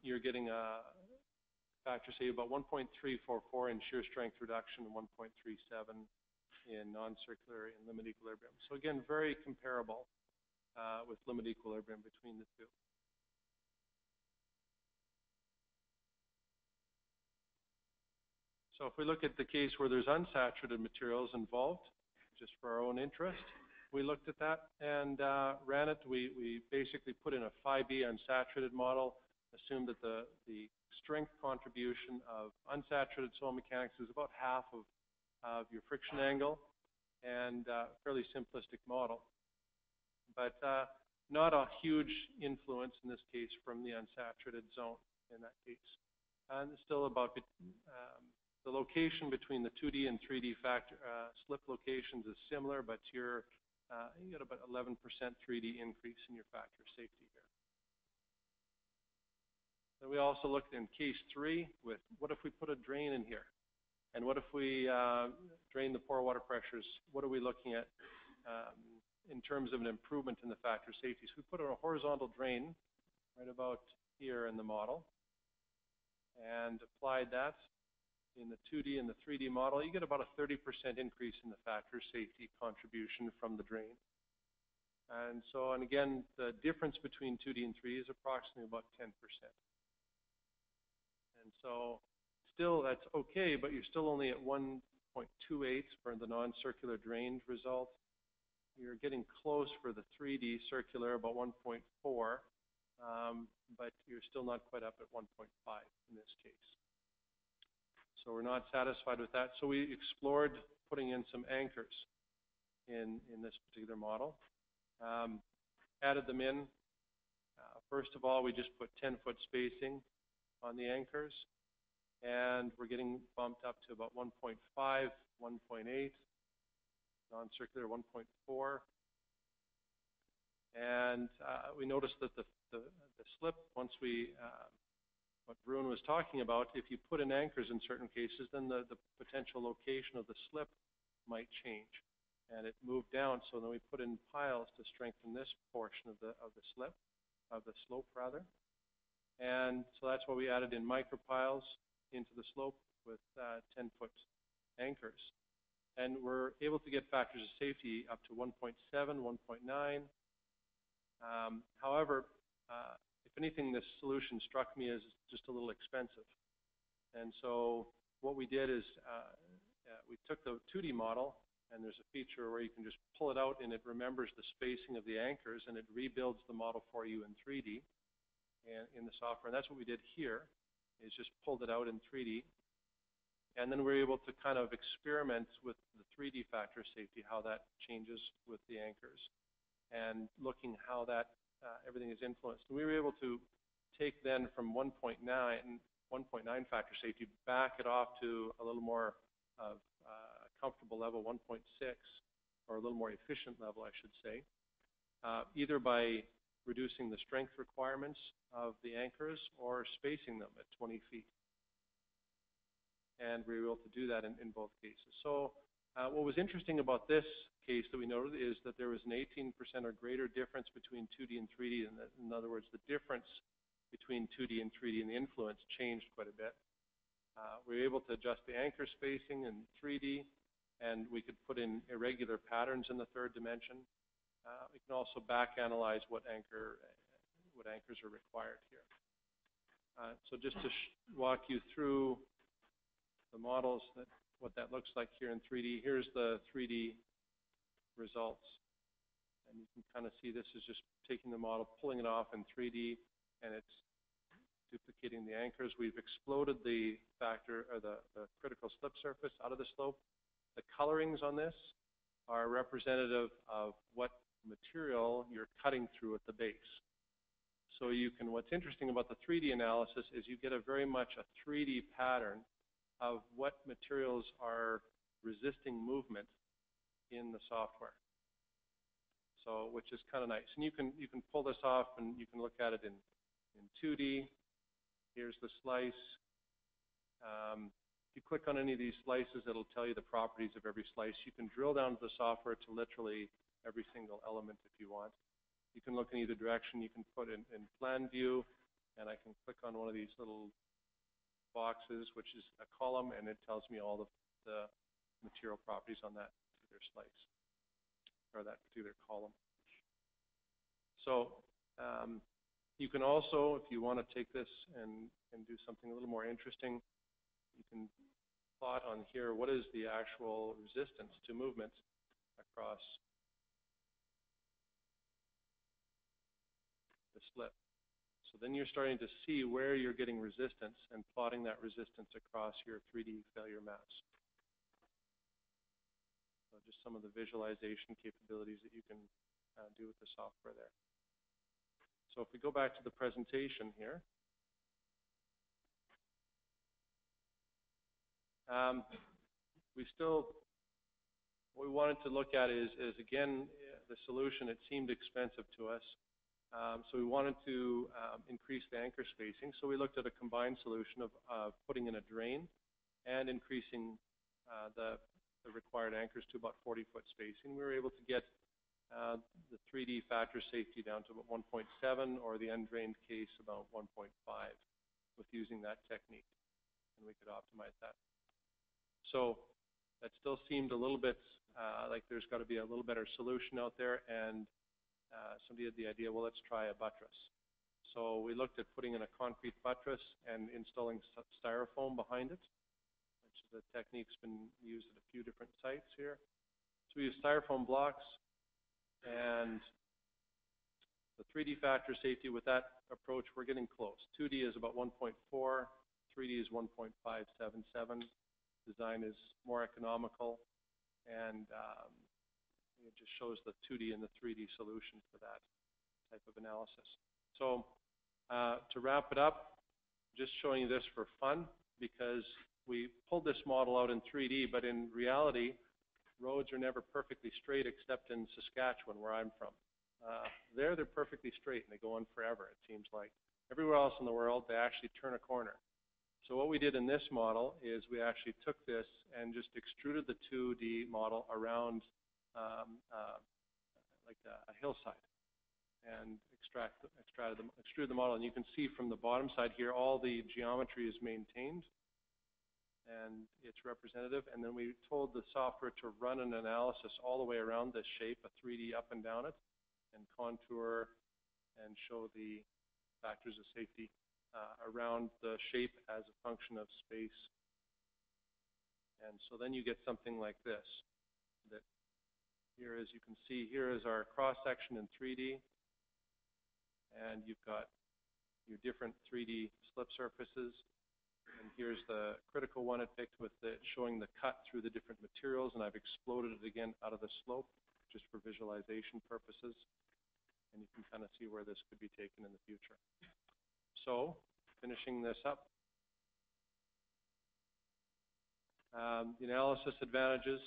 you're getting a factor, say, about 1.344 in shear strength reduction and 1.37 in non-circular and limit equilibrium. So again, very comparable with limit equilibrium between the two. So if we look at the case where there's unsaturated materials involved, just for our own interest, we looked at that and ran it. We basically put in a phi B unsaturated model, assumed that the strength contribution of unsaturated soil mechanics is about half of your friction angle, and fairly simplistic model. But not a huge influence in this case from the unsaturated zone in that case. And still about the location between the 2D and 3D factor slip locations is similar, but you get about 11% 3D increase in your factor of safety here. Then we also looked in case 3 with what if we put a drain in here? And what if we drain the pore water pressures? What are we looking at in terms of an improvement in the factor of safety? So we put in a horizontal drain right about here in the model and applied that in the 2D and the 3D model. You get about a 30% increase in the factor of safety contribution from the drain. And so, and again, the difference between 2D and 3D is approximately about 10%. And so, still that's okay, but you're still only at 1.28 for the non-circular drained result. You're getting close for the 3D circular, about 1.4, but you're still not quite up at 1.5 in this case. So we're not satisfied with that. So we explored putting in some anchors in this particular model. Added them in. First of all, we just put 10-foot spacing on the anchors, and we're getting bumped up to about 1.5, 1.8, non-circular 1.4. And we noticed that the slip, once we what Varun was talking about, if you put in anchors in certain cases, then the potential location of the slip might change. And it moved down, so then we put in piles to strengthen this portion of the slope rather. And so that's why we added in micropiles into the slope with 10-foot anchors. And we're able to get factors of safety up to 1.7, 1.9. However, if anything, this solution struck me as just a little expensive. And so what we did is we took the 2D model, and there's a feature where you can just pull it out and it remembers the spacing of the anchors, and it rebuilds the model for you in 3D and in the software. And that's what we did here, is just pulled it out in 3D. And then we're able to kind of experiment with the 3D factor of safety, how that changes with the anchors, and looking how that everything is influenced. And we were able to take then from 1.9 factor safety, back it off to a little more of comfortable level, 1.6, or a little more efficient level, I should say, either by reducing the strength requirements of the anchors or spacing them at 20 feet. And we were able to do that in both cases. So what was interesting about this case that we noted is that there was an 18% or greater difference between 2D and 3D. In other words, the difference between 2D and 3D and the influence changed quite a bit. We were able to adjust the anchor spacing in 3D, and we could put in irregular patterns in the third dimension. We can also back analyze what anchors are required here. So just to walk you through the models, what that looks like here in 3D. Here's the 3D results. And you can kind of see this is just taking the model, pulling it off in 3D, and it's duplicating the anchors. We've exploded the factor, or the critical slip surface out of the slope. The colorings on this are representative of what material you're cutting through at the base. So you can, what's interesting about the 3D analysis is you get a very much a 3D pattern of what materials are resisting movement in the software. So, which is kind of nice. And you can pull this off, and you can look at it in in 2D. Here's the slice. If you click on any of these slices, it'll tell you the properties of every slice. You can drill down to the software to literally every single element if you want. You can look in either direction. You can put in plan view, and I can click on one of these little boxes, which is a column, and it tells me all the material properties on that particular slice, or that particular column. So you can also, if you want to take this and do something a little more interesting, you can plot on here what is the actual resistance to movement across the slip. So then you're starting to see where you're getting resistance and plotting that resistance across your 3D failure maps. So just some of the visualization capabilities that you can do with the software there. So if we go back to the presentation here, what we wanted to look at is again, the solution. It seemed expensive to us. So we wanted to increase the anchor spacing. So we looked at a combined solution of putting in a drain and increasing the required anchors to about 40-foot spacing. We were able to get the 3D factor safety down to about 1.7, or the undrained case about 1.5 with using that technique. And we could optimize that. So that still seemed a little bit like there's got to be a little better solution out there, and somebody had the idea, well, let's try a buttress. So we looked at putting in a concrete buttress and installing styrofoam behind it, which is a technique's been used at a few different sites here. So we use styrofoam blocks, and the 3D factor safety with that approach, we're getting close. 2D is about 1.4, 3D is 1.577. Design is more economical, and it just shows the 2D and the 3D solution for that type of analysis. So to wrap it up, just showing you this for fun, because we pulled this model out in 3D, but in reality, roads are never perfectly straight except in Saskatchewan, where I'm from. They're perfectly straight, and they go on forever, it seems like. Everywhere else in the world, they actually turn a corner. So what we did in this model is we actually took this and just extruded the 2D model around like a hillside, and extruded the model. And you can see from the bottom side here, all the geometry is maintained, and it's representative. And then we told the software to run an analysis all the way around this shape, a 3D up and down it, and contour and show the factors of safety around the shape as a function of space. And so then you get something like this. That here, as you can see, here is our cross-section in 3D. And you've got your different 3D slip surfaces. And here's the critical one it picked with showing the cut through the different materials. And I've exploded it again out of the slope just for visualization purposes. And you can kind of see where this could be taken in the future. So, finishing this up, the analysis advantages,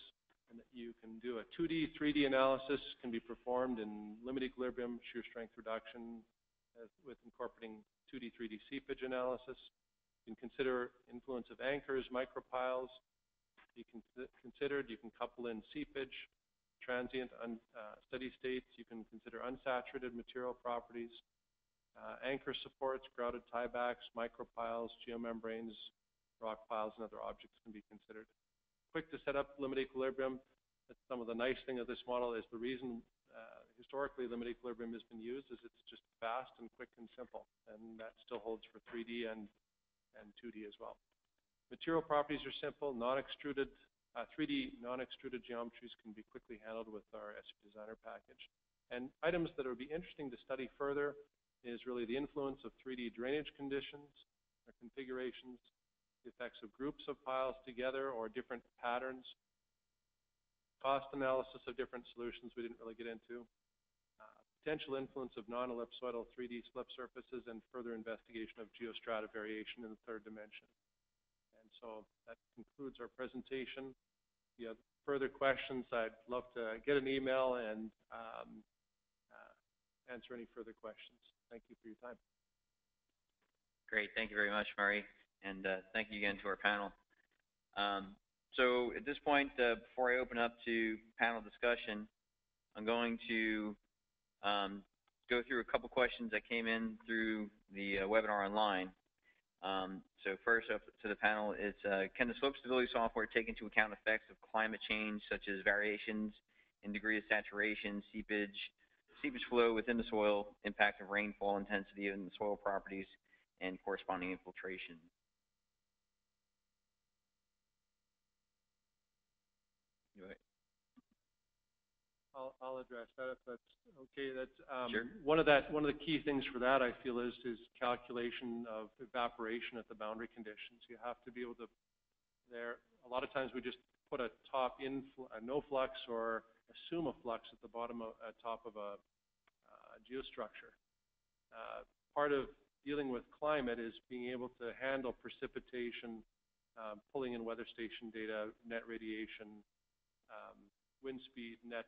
and that you can do a 2D, 3D analysis can be performed in limit equilibrium, shear strength reduction, with incorporating 2D, 3D seepage analysis. You can consider influence of anchors, micropiles. You can couple in seepage, transient, steady states. You can consider unsaturated material properties. Anchor supports, grouted tiebacks, micropiles, geomembranes, rock piles, and other objects can be considered. Quick to set up limit equilibrium. That's some of the nice thing of this model is the reason historically limit equilibrium has been used is it's just fast and quick and simple, and that still holds for 3D and 2D as well. Material properties are simple, non-extruded, 3D non-extruded geometries can be quickly handled with our SU Designer package. And items that would be interesting to study further is really the influence of 3D drainage conditions or configurations, the effects of groups of piles together or different patterns, cost analysis of different solutions we didn't really get into, potential influence of non-ellipsoidal 3D slip surfaces, and further investigation of geostrata variation in the third dimension. And so that concludes our presentation. If you have further questions, I'd love to get an email and answer any further questions. Thank you for your time. Great. Thank you very much, Murray. And thank you again to our panel. So at this point, before I open up to panel discussion, I'm going to go through a couple questions that came in through the webinar online. So first up to the panel is, can the slope stability software take into account effects of climate change, such as variations in degree of saturation, seepage flow within the soil, impact of rainfall intensity in the soil properties, and corresponding infiltration? I'll address that if that's okay. That's Sure. one of the key things for that, I feel, is calculation of evaporation at the boundary conditions. You have to be able to a lot of times we just put a no flux or assume a flux at the bottom at top of a geostructure. Part of dealing with climate is being able to handle precipitation, pulling in weather station data, net radiation, wind speed, net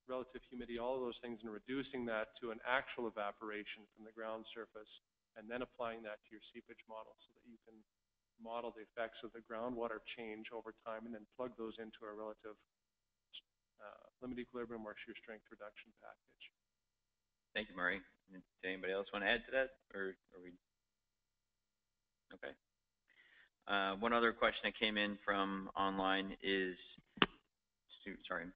relative humidity, all of those things, and reducing that to an actual evaporation from the ground surface, and then applying that to your seepage model so that you can model the effects of the groundwater change over time and then plug those into a relative limit equilibrium or shear strength reduction package. Thank you, Murray. Does anybody else want to add to that, or are we? Okay. One other question that came in from online is, sorry,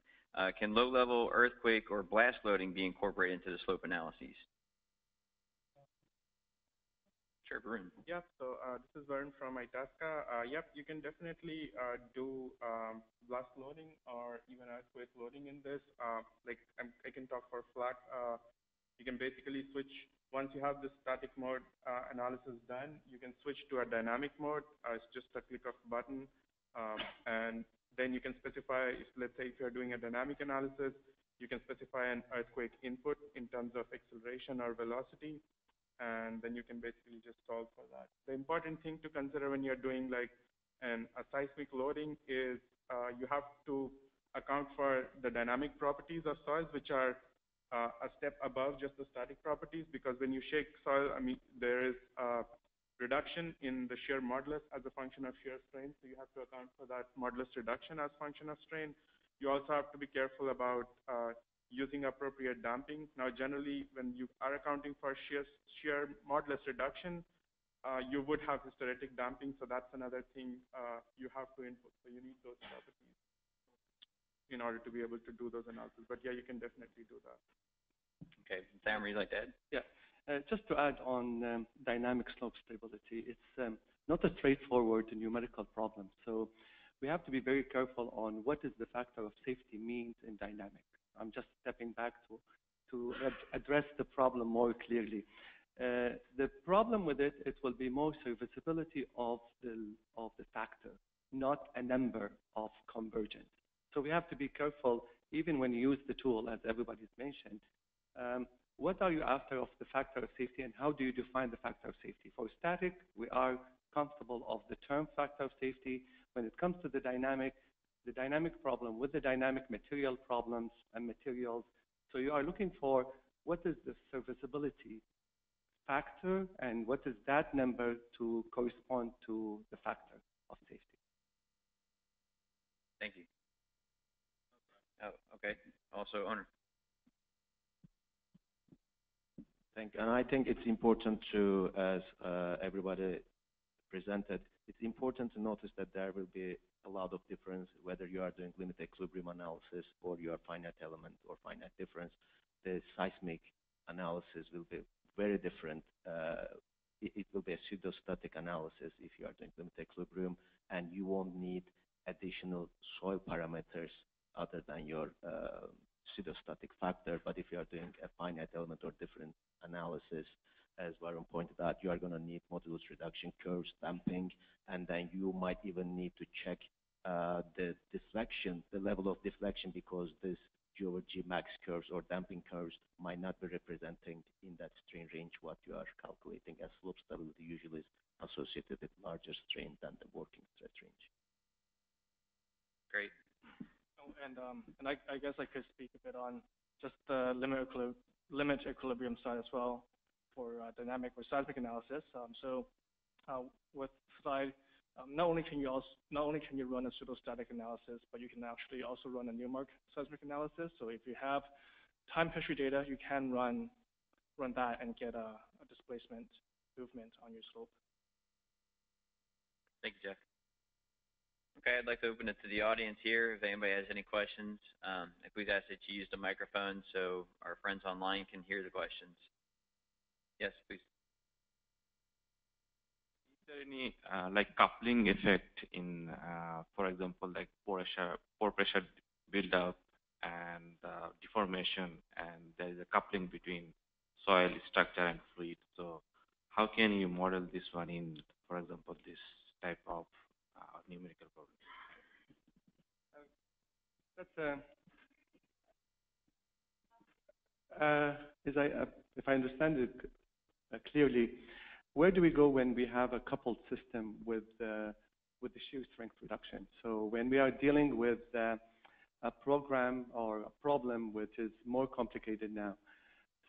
can low-level earthquake or blast loading be incorporated into the slope analyses? Sure, Varun. Yep, so this is Varun from Itasca. Yep, you can definitely do blast loading or even earthquake loading in this. Like I can talk for FLAC. You can basically switch, once you have the static mode analysis done, you can switch to a dynamic mode. It's just a click of a button. And then you can specify, let's say if you're doing a dynamic analysis, you can specify an earthquake input in terms of acceleration or velocity, and then you can basically just solve for that. The important thing to consider when you're doing like a seismic loading is you have to account for the dynamic properties of soils, which are a step above just the static properties, because when you shake soil, I mean, there is a reduction in the shear modulus as a function of shear strain, so you have to account for that modulus reduction as a function of strain. You also have to be careful about using appropriate damping. Now, generally, when you are accounting for shear modulus reduction, you would have hysteretic damping, so that's another thing you have to input. So you need those properties in order to be able to do those analyses. But yeah, you can definitely do that. Okay, Sam, would you like to add? Yeah, just to add on dynamic slope stability, it's not a straightforward numerical problem. So we have to be very careful on what is the factor of safety means in dynamic. I'm just stepping back to address the problem more clearly. The problem with it will be more serviceability of the factor, not a number of convergence. So we have to be careful, even when you use the tool, as everybody's mentioned, what are you after of the factor of safety, and how do you define the factor of safety? For static, we are comfortable of the term factor of safety. When it comes to the dynamic problem with the dynamic material problems and materials, so you are looking for what is the serviceability factor and what is that number to correspond to the factor of safety. Thank you. Oh, okay. Also, owner. Thank you. And I think it's important to, as everybody presented, it's important to notice that there will be a lot of difference whether you are doing limit equilibrium analysis or you are finite element or finite difference. The seismic analysis will be very different. It will be a pseudostatic analysis if you are doing limit equilibrium, and you won't need additional soil parameters other than your pseudostatic factor. But if you are doing a finite element or different analysis, as Varun pointed out, you are going to need modulus reduction curves, damping, and then you might even need to check the deflection, the level of deflection, because this GOG max curves or damping curves might not be representing in that strain range what you are calculating, as slope stability usually is associated with larger strain than the working stress range. Great. Oh, and I guess I could speak a bit on just the limit equilibrium side as well. dynamic or seismic analysis. With slide, not only can you run a pseudostatic analysis, but you can actually also run a Newmark seismic analysis. So if you have time history data, you can run that and get a displacement movement on your slope. Thank you, Jeff. Okay, I'd like to open it to the audience here. If anybody has any questions, please ask that you use the microphone so our friends online can hear the questions. Yes, please. Is there any like coupling effect in, for example, like pore pressure buildup and deformation, and there is a coupling between soil structure and fluid? So how can you model this one in, for example, this type of numerical problem? If I understand it clearly, where do we go when we have a coupled system with the shear strength reduction? So when we are dealing with a program or a problem which is more complicated now.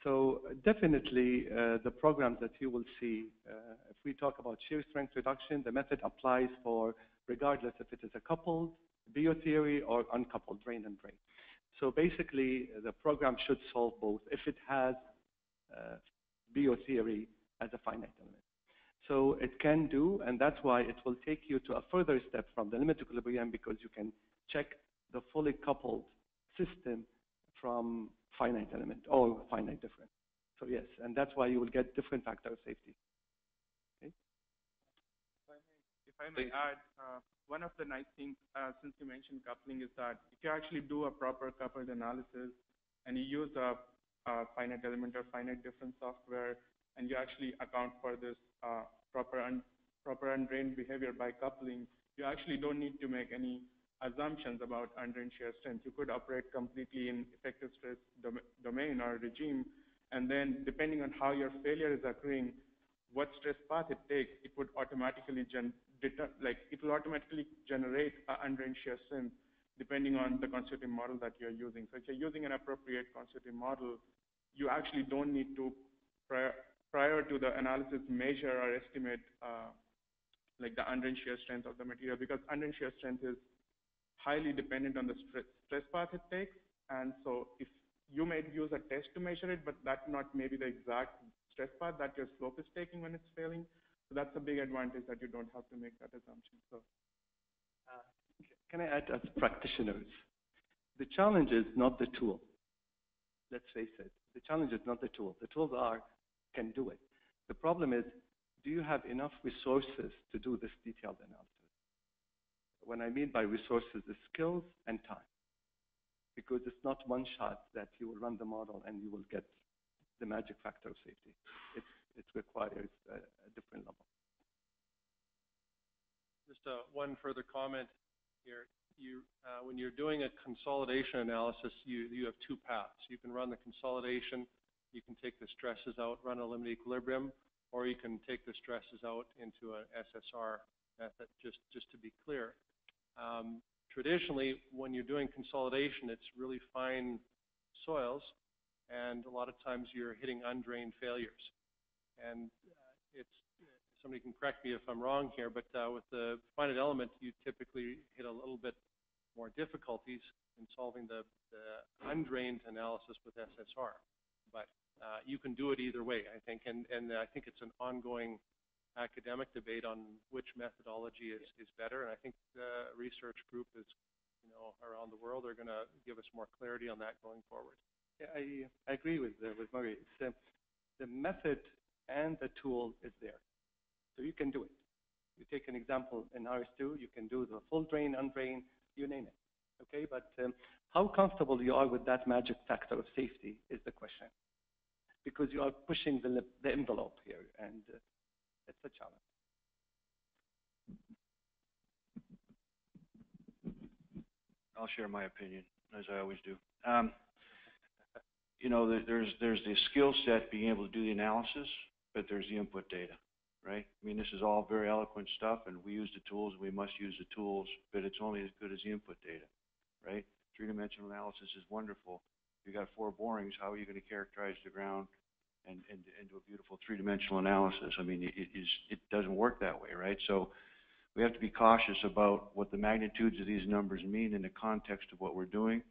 So definitely the programs that you will see, if we talk about shear strength reduction, the method applies for regardless if it is a coupled biotheory or uncoupled drain and drain. So basically the program should solve both if it has biotheory as a finite element. So it can do, and that's why it will take you to a further step from the limit equilibrium, because you can check the fully coupled system from finite element or finite difference. So yes, and that's why you will get different factor of safety. Okay? If I may add, one of the nice things, since you mentioned coupling, is that if you actually do a proper coupled analysis and you use a finite element or finite difference software, and you actually account for this proper undrained behavior by coupling, you actually don't need to make any assumptions about undrained shear strength. You could operate completely in effective stress domain or regime, and then depending on how your failure is occurring, what stress path it takes, it would automatically generate undrained shear strength depending on the constitutive model that you're using. So if you're using an appropriate constitutive model, you actually don't need to prior to the analysis measure or estimate like the undrained shear strength of the material, because undrained shear strength is highly dependent on the stress path it takes. And so if you may use a test to measure it, but that's not maybe the exact stress path that your slope is taking when it's failing. So that's a big advantage, that you don't have to make that assumption. So, can I add, as practitioners, the challenge is not the tool. Let's face it, the challenge is not the tool. The tools can do it. The problem is, do you have enough resources to do this detailed analysis? What I mean by resources is skills and time, because it's not one shot that you will run the model and you will get the magic factor of safety. It requires a different level. Just one further comment here. When you're doing a consolidation analysis, you have two paths. You can run the consolidation, you can take the stresses out, run a limited equilibrium, or you can take the stresses out into an SSR method, just to be clear. Traditionally, when you're doing consolidation, it's really fine soils, and a lot of times you're hitting undrained failures. And somebody can correct me if I'm wrong here, but with the finite element, you typically hit a little bit more difficulties in solving the undrained analysis with SSR. But you can do it either way, I think, and I think it's an ongoing academic debate on which methodology is better. And I think the research group is, around the world are going to give us more clarity on that going forward. Yeah, I agree with Murray. It's, the method and the tool is there, so you can do it. You take an example in RS2, you can do the full drain, undrain, you name it. Okay, but how comfortable you are with that magic factor of safety is the question, because you are pushing the envelope here, and it's a challenge. I'll share my opinion, as I always do. There's the skill set being able to do the analysis, but there's the input data, right? I mean, this is all very eloquent stuff, and we use the tools, we must use the tools, but it's only as good as the input data, right? Three-dimensional analysis is wonderful. If you got 4 borings, how are you going to characterize the ground and do a beautiful three-dimensional analysis. I mean, it doesn't work that way, right? So we have to be cautious about what the magnitudes of these numbers mean in the context of what we're doing,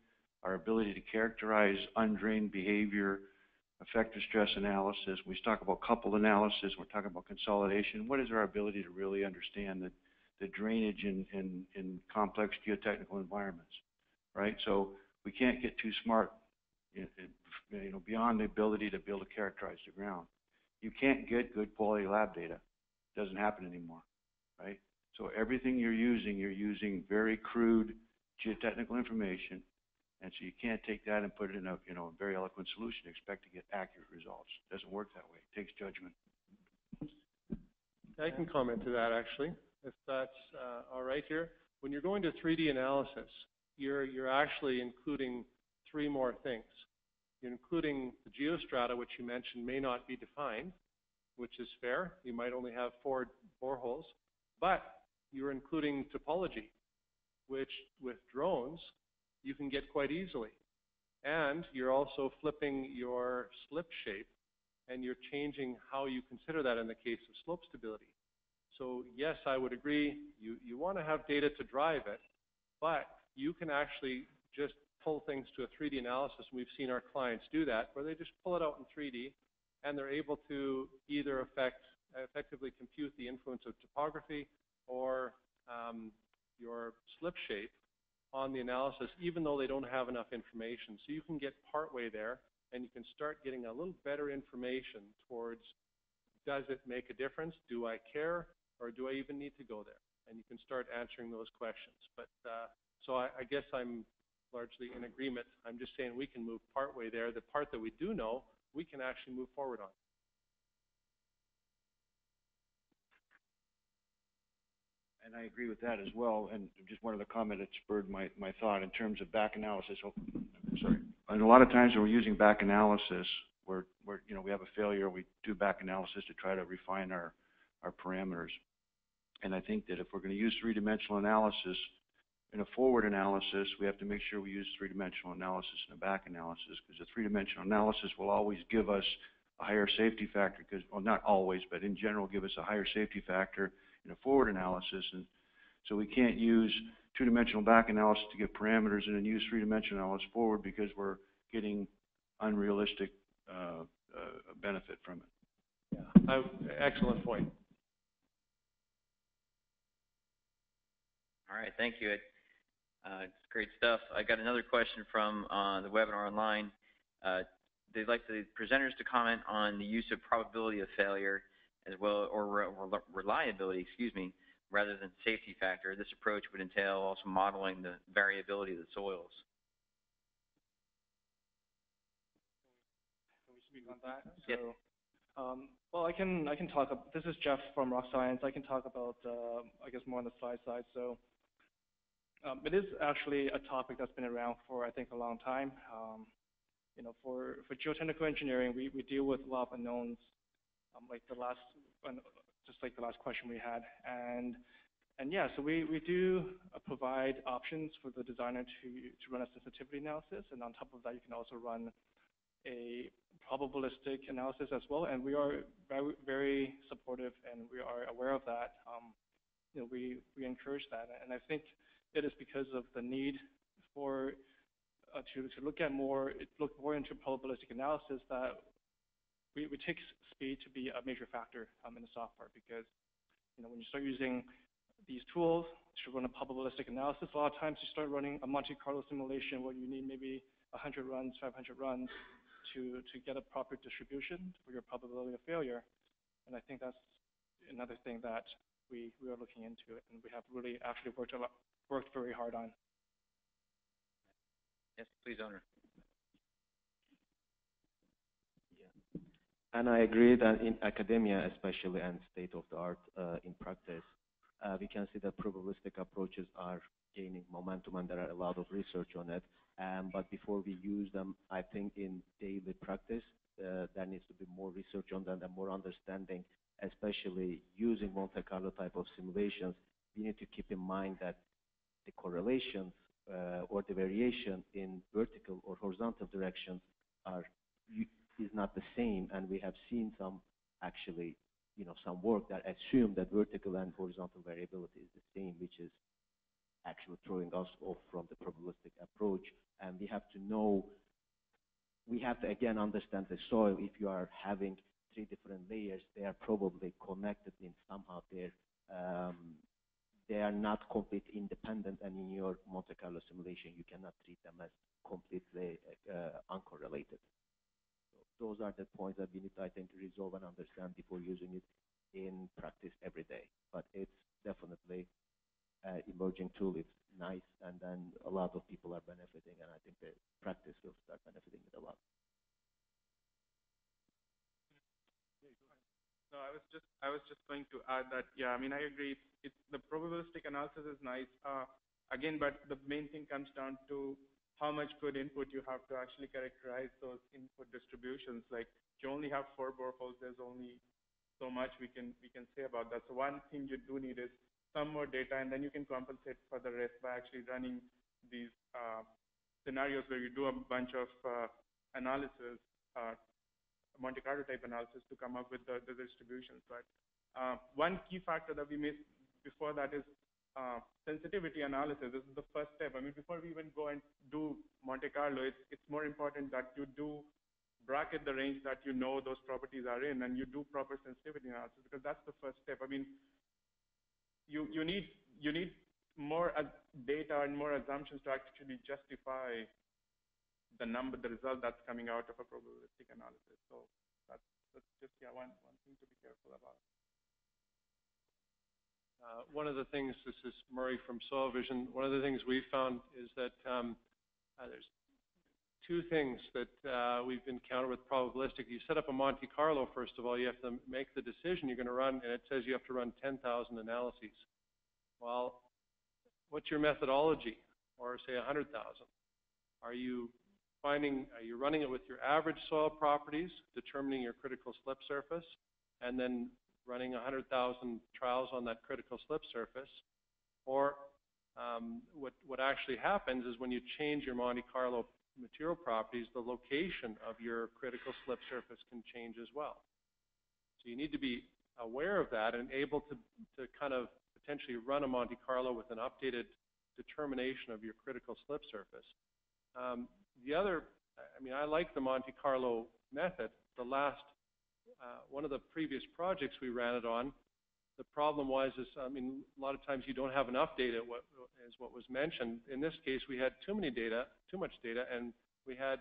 our ability to characterize undrained behavior, effective stress analysis. We talk about coupled analysis. We're talking about consolidation. What is our ability to really understand the drainage in complex geotechnical environments, right? So we can't get too smart, beyond the ability to be able to characterize the ground. You can't get good quality lab data. It doesn't happen anymore, right? So everything you're using very crude geotechnical information, and so you can't take that and put it in a very eloquent solution and expect to get accurate results. It doesn't work that way. It takes judgment. I can comment to that actually, if that's all right here. When you're going to 3D analysis, you're actually including three more things. You're including the geostrata, which you mentioned may not be defined, which is fair. You might only have 4 boreholes, but you're including topology, which with drones you can get quite easily. And you're also flipping your slip shape, and you're changing how you consider that in the case of slope stability. So yes, I would agree, you want to have data to drive it, but you can actually just pull things to a 3D analysis. We've seen our clients do that, where they just pull it out in 3D, and they're able to either effectively compute the influence of topography or your slip shape on the analysis, even though they don't have enough information. So you can get partway there, and you can start getting a little better information towards, does it make a difference? Do I care? Or do I even need to go there? And you can start answering those questions. But so I guess I'm largely in agreement. I'm just saying we can move partway there. The part that we do know, we can actually move forward on. And I agree with that as well. And just one other comment that spurred my thought in terms of back analysis. Oh, sorry. And a lot of times when we're using back analysis, we have a failure, we do back analysis to try to refine our parameters. And I think that if we're going to use three-dimensional analysis in a forward analysis, we have to make sure we use three-dimensional analysis in a back analysis, because the three-dimensional analysis will always give us a higher safety factor, because, well, not always, but in general give us a higher safety factor in a forward analysis. And so we can't use two-dimensional back analysis to get parameters and then use three-dimensional analysis forward, because we're getting unrealistic benefit from it. Yeah, excellent point. All right, thank you. It's great stuff. I got another question from the webinar online. They'd like the presenters to comment on the use of probability of failure as well, or reliability, excuse me, rather than safety factor. This approach would entail also modeling the variability of the soils. Can we speak on that? Yep. So, well, I can talk. This is Jeff from Rock Science. I can talk about, I guess, more on the slide side. So, it is actually a topic that's been around for, I think, a long time. For geotechnical engineering, we deal with a lot of unknowns, just like the last question we had, and yeah, so we do provide options for the designer to run a sensitivity analysis, and on top of that, you can also run a probabilistic analysis as well, and we are very, very supportive, and we are aware of that. We encourage that, and I think it is because of the need for to look more into probabilistic analysis that we take speed to be a major factor in the software, because when you start using these tools to run a probabilistic analysis, a lot of times you start running a Monte Carlo simulation where you need maybe 100 runs, 500 runs to get a proper distribution for your probability of failure. And I think that's another thing that we are looking into, and we have really actually worked very hard on. Yes, please, owner. Yeah. And I agree that in academia, especially, and state of the art in practice, we can see that probabilistic approaches are gaining momentum, and there are a lot of research on it. But before we use them, I think in daily practice, there needs to be more research on them and more understanding, especially using Monte Carlo type of simulations. We need to keep in mind that the correlations or the variation in vertical or horizontal directions are is not the same, and we have seen some actually, some work that assume that vertical and horizontal variability is the same, which is actually throwing us off from the probabilistic approach. And we have to again understand the soil. If you are having 3 different layers, they are probably connected in somehow. They are not completely independent, and in your Monte Carlo simulation, you cannot treat them as completely uncorrelated. So those are the points that we need to, I think, resolve and understand before using it in practice every day. But it's definitely an emerging tool. It's nice, and then a lot of people are benefiting, and I think the practice will start benefiting it a lot. No, I was just going to add that, yeah, I mean, I agree. The probabilistic analysis is nice. Again, but the main thing comes down to how much good input you have to actually characterize those input distributions. Like, if you only have 4 boreholes, there's only so much we can say about that. So one thing you do need is some more data, and then you can compensate for the rest by actually running these scenarios where you do a bunch of analysis, Monte Carlo type analysis, to come up with the distributions. But one key factor that we missed before that is sensitivity analysis. This is the first step. I mean, before we even go and do Monte Carlo, it's more important that you do bracket the range that you know those properties are in, and you do proper sensitivity analysis, because that's the first step. I mean, you need more data and more assumptions to actually justify the result that's coming out of a probabilistic analysis. So that's just one thing to be careful about. One of the things, this is Murray from Soil Vision, one of the things we found is that there's 2 things that we've encountered with probabilistic. You set up a Monte Carlo, first of all, you have to make the decision you're going to run, and it says you have to run 10,000 analyses. Well, what's your methodology? Or say 100,000? Are you running it with your average soil properties, determining your critical slip surface, and then running 100,000 trials on that critical slip surface? Or what actually happens is when you change your Monte Carlo material properties, the location of your critical slip surface can change as well. So you need to be aware of that and able to kind of potentially run a Monte Carlo with an updated determination of your critical slip surface. I like the Monte Carlo method. One of the previous projects we ran it on, the problem was a lot of times you don't have enough data, is what was mentioned. In this case, we had too much data, and we had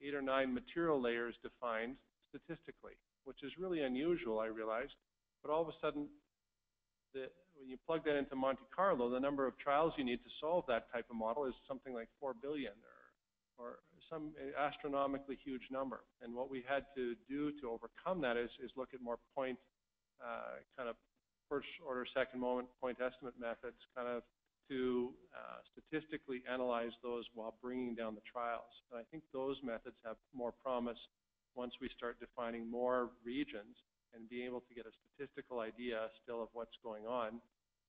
8 or 9 material layers defined statistically, which is really unusual, I realized. But all of a sudden, when you plug that into Monte Carlo, the number of trials you need to solve that type of model is something like 4 billion or some astronomically huge number. And what we had to do to overcome that is look at more point, kind of first order, second moment point estimate methods, kind of to statistically analyze those while bringing down the trials. And I think those methods have more promise once we start defining more regions and be able to get a statistical idea still of what's going on.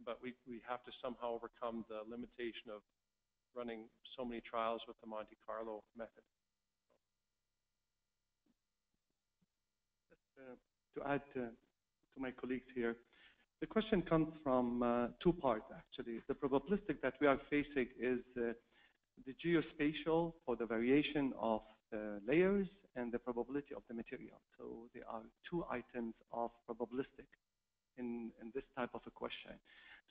But we have to somehow overcome the limitation of running so many trials with the Monte Carlo method. To add to my colleagues here, the question comes from 2 parts, actually. The probabilistic that we are facing is the geospatial, or the variation of the layers, and the probability of the material. So there are 2 items of probabilistic in this type of a question.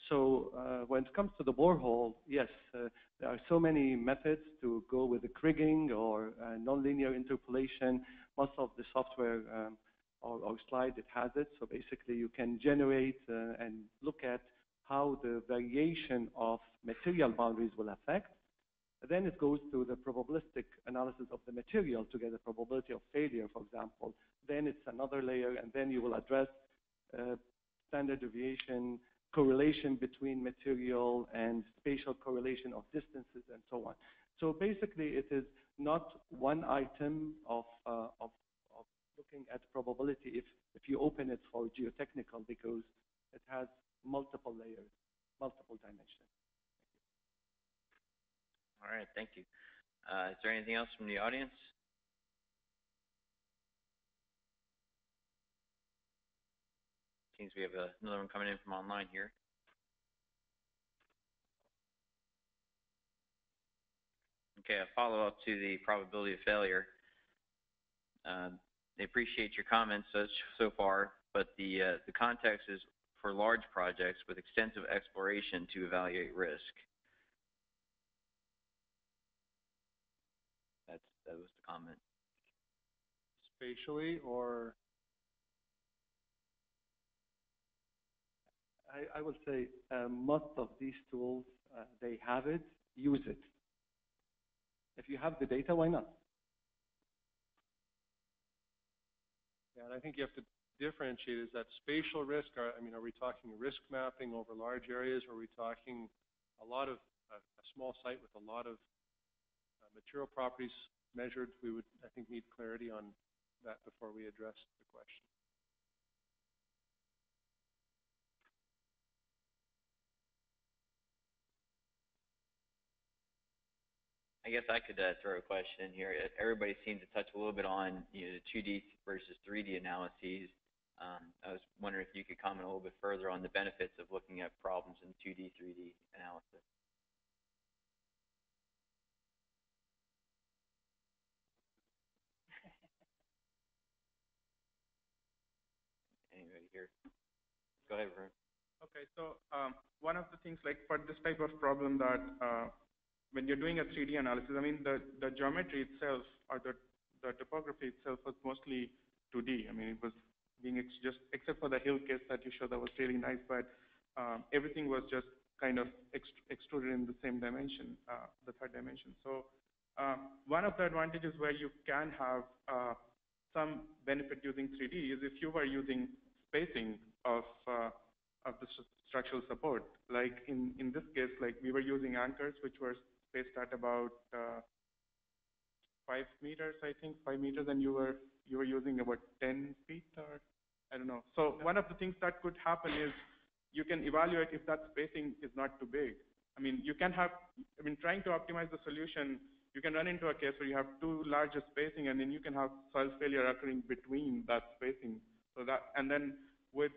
So when it comes to the borehole, yes, there are so many methods to go with the kriging or nonlinear interpolation. Most of the software or slide, it has it. So basically, you can generate and look at how the variation of material boundaries will affect. Then it goes to the probabilistic analysis of the material to get the probability of failure, for example. Then it's another layer, and then you will address standard deviation, correlation between material, and spatial correlation of distances, and so on. So basically, it is not one item of looking at probability if you open it for geotechnical, because it has multiple layers, multiple dimensions. All right, thank you. Is there anything else from the audience? seems we have another one coming in from online here. Okay, a follow-up to the probability of failure. They appreciate your comments so far, but the context is for large projects with extensive exploration to evaluate risk. That was the comment. Spatially, or I would say most of these tools, they have it, use it. If you have the data, why not? Yeah, and I think you have to differentiate, is that spatial risk, are we talking risk mapping over large areas, or are we talking a lot of, a small site with a lot of material properties measured? We would, I think, need clarity on that before we address the question. I guess I could throw a question in here. Everybody seemed to touch a little bit on the 2D versus 3D analyses. I was wondering if you could comment a little bit further on the benefits of looking at problems in 2D, 3D analysis. Anybody here? Go ahead, Varun. Okay, so one of the things, like for this type of problem, that when you're doing a 3D analysis, the geometry itself, or the topography itself was mostly 2D. It was being just, except for the hill case that you showed, that was really nice, but everything was just kind of extruded in the same dimension, the third dimension. So one of the advantages where you can have some benefit using 3D is if you were using spacing of the structural support. Like in this case, like we were using anchors which were spaced at about 5 meters, I think, 5 meters, and you were using about 10 feet, or I don't know. So one of the things that could happen is you can evaluate if that spacing is not too big. You can have, trying to optimize the solution, you can run into a case where you have too large a spacing, and then you can have soil failure occurring between that spacing. So that, and then with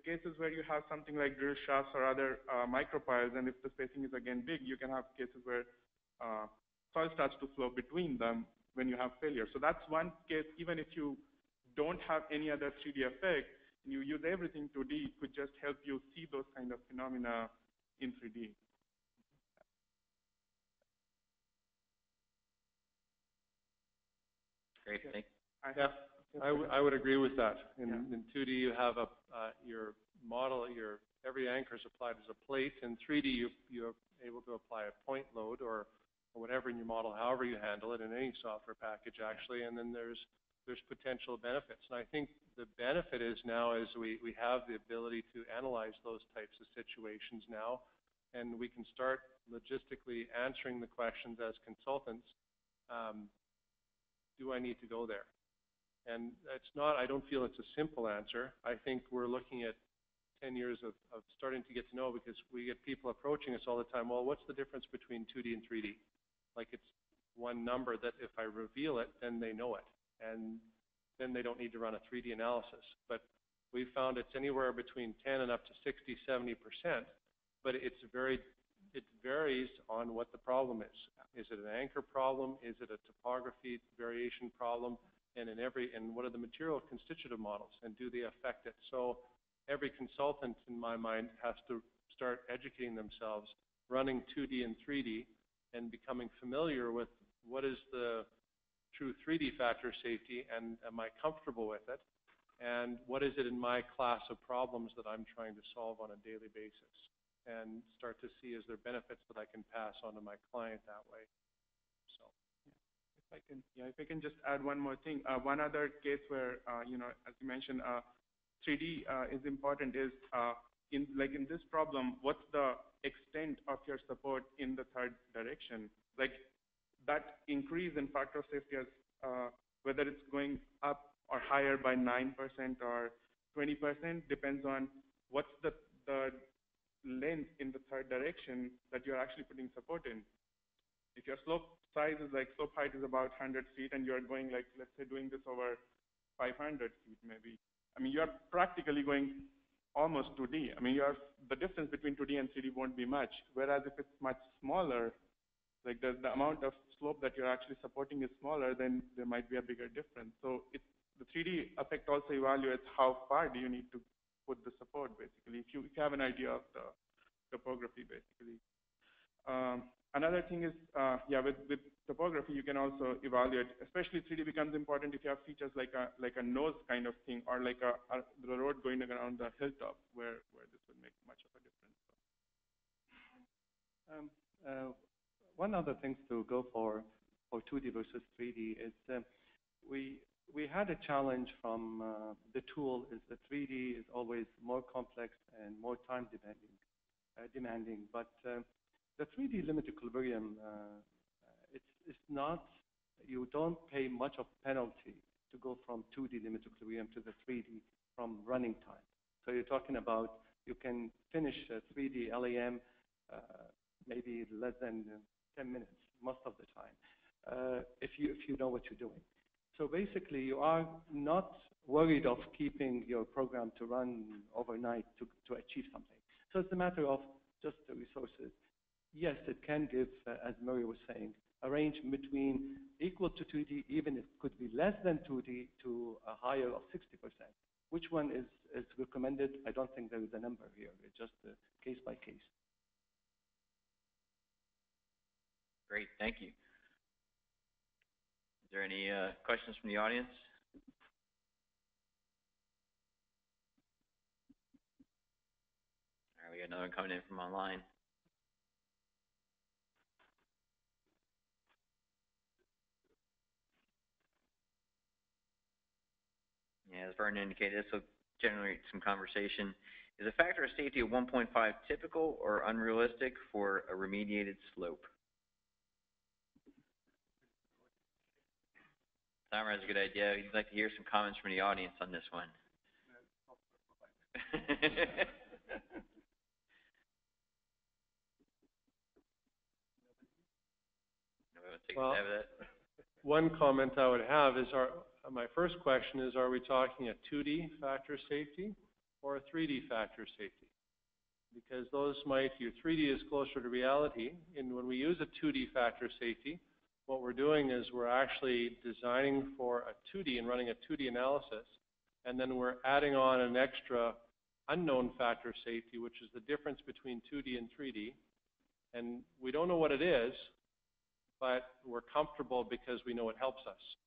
cases where you have something like drill shafts or other micropiles, and if the spacing is again big, you can have cases where soil starts to flow between them when you have failure. So that's one case. Even if you don't have any other 3D effect, and you use everything 2D, it could just help you see those kind of phenomena in 3D. Great, thanks. I would agree with that. In 2D, you have your model, every anchor is applied as a plate. In 3D, you're able to apply a point load or whatever in your model, however you handle it in any software package, actually. And then there's potential benefits. And I think the benefit is now is we have the ability to analyze those types of situations now, and we can start logistically answering the questions as consultants. Do I need to go there? And it's not, I don't feel it's a simple answer. I think we're looking at 10 years of starting to get to know, because we get people approaching us all the time, well, what's the difference between 2D and 3D? Like it's one number that if I reveal it, then they know it. And then they don't need to run a 3D analysis. But we found it's anywhere between 10 and up to 60, 70%. But it varies on what the problem is. Is it an anchor problem? Is it a topography variation problem? And what are the material constitutive models, and do they affect it? So every consultant, in my mind, has to start educating themselves, running 2D and 3D, and becoming familiar with what is the true 3D factor of safety, and am I comfortable with it? And what is it in my class of problems that I'm trying to solve on a daily basis? And start to see, is there benefits that I can pass on to my client that way? So. If I can just add one more thing. One other case where, as you mentioned, 3D is important is in this problem, what's the extent of your support in the third direction? Like that increase in factor of safety, as whether it's going up or higher by 9% or 20%, depends on what's the length in the third direction that you're actually putting support in. If your slope size is like, slope height is about 100 feet, and you're going like, let's say doing this over 500 feet maybe. You're practically going almost 2D. I mean, the difference between 2D and 3D won't be much. Whereas if it's much smaller, like the amount of slope that you're actually supporting is smaller, then there might be a bigger difference. So the 3D effect also evaluates how far do you need to put the support, basically, if you have an idea of the topography, basically. Another thing is, with topography, you can also evaluate, especially 3D becomes important if you have features like a nose kind of thing, or like the road going around the hilltop, where this would make much of a difference. One other thing to go for 2D versus 3D is we had a challenge from the tool is that 3D is always more complex and more time demanding. But the 3D limit equilibrium, it's not, you don't pay much of penalty to go from 2D limit equilibrium to the 3D from running time. So you're talking about you can finish a 3D LAM maybe less than 10 minutes most of the time if you know what you're doing. So basically, you are not worried of keeping your program to run overnight to achieve something. So it's a matter of just the resources. Yes, it can give, as Murray was saying, a range between equal to 2D, even it could be less than 2D, to a higher of 60%. Which one is recommended? I don't think there is a number here. It's just case by case. Great, thank you. Is there any questions from the audience? All right, we got another one coming in from online. Yeah, as Vernon indicated, this will generate some conversation. Is a factor of safety of 1.5 typical or unrealistic for a remediated slope? Tamer has a good idea. He'd like to hear some comments from the audience on this one. Well, one comment I would have is my first question is, are we talking a 2D factor safety or a 3D factor safety? Because those your 3D is closer to reality, and when we use a 2D factor safety, what we're doing is we're actually designing for a 2D and running a 2D analysis, and then we're adding on an extra unknown factor safety, which is the difference between 2D and 3D. And we don't know what it is, but we're comfortable because we know it helps us.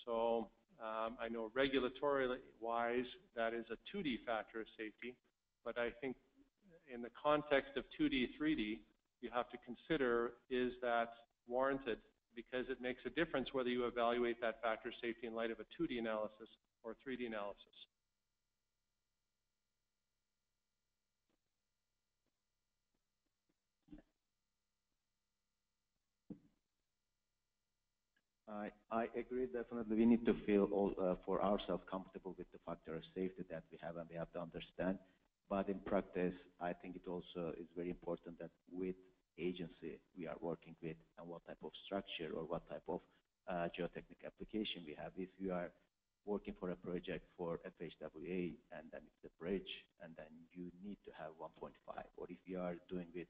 So I know regulatory-wise, that is a 2D factor of safety, but I think in the context of 2D, 3D, you have to consider, is that warranted? Because it makes a difference whether you evaluate that factor safety in light of a 2D analysis or a 3D analysis. I agree, definitely. We need to feel for ourselves comfortable with the factor of safety that we have, and we have to understand. But in practice, I think it also is very important that with agency we are working with and what type of structure or what type of geotechnical application we have. If you are working for a project for FHWA and then it's a bridge and then you need to have 1.5, or if you are doing with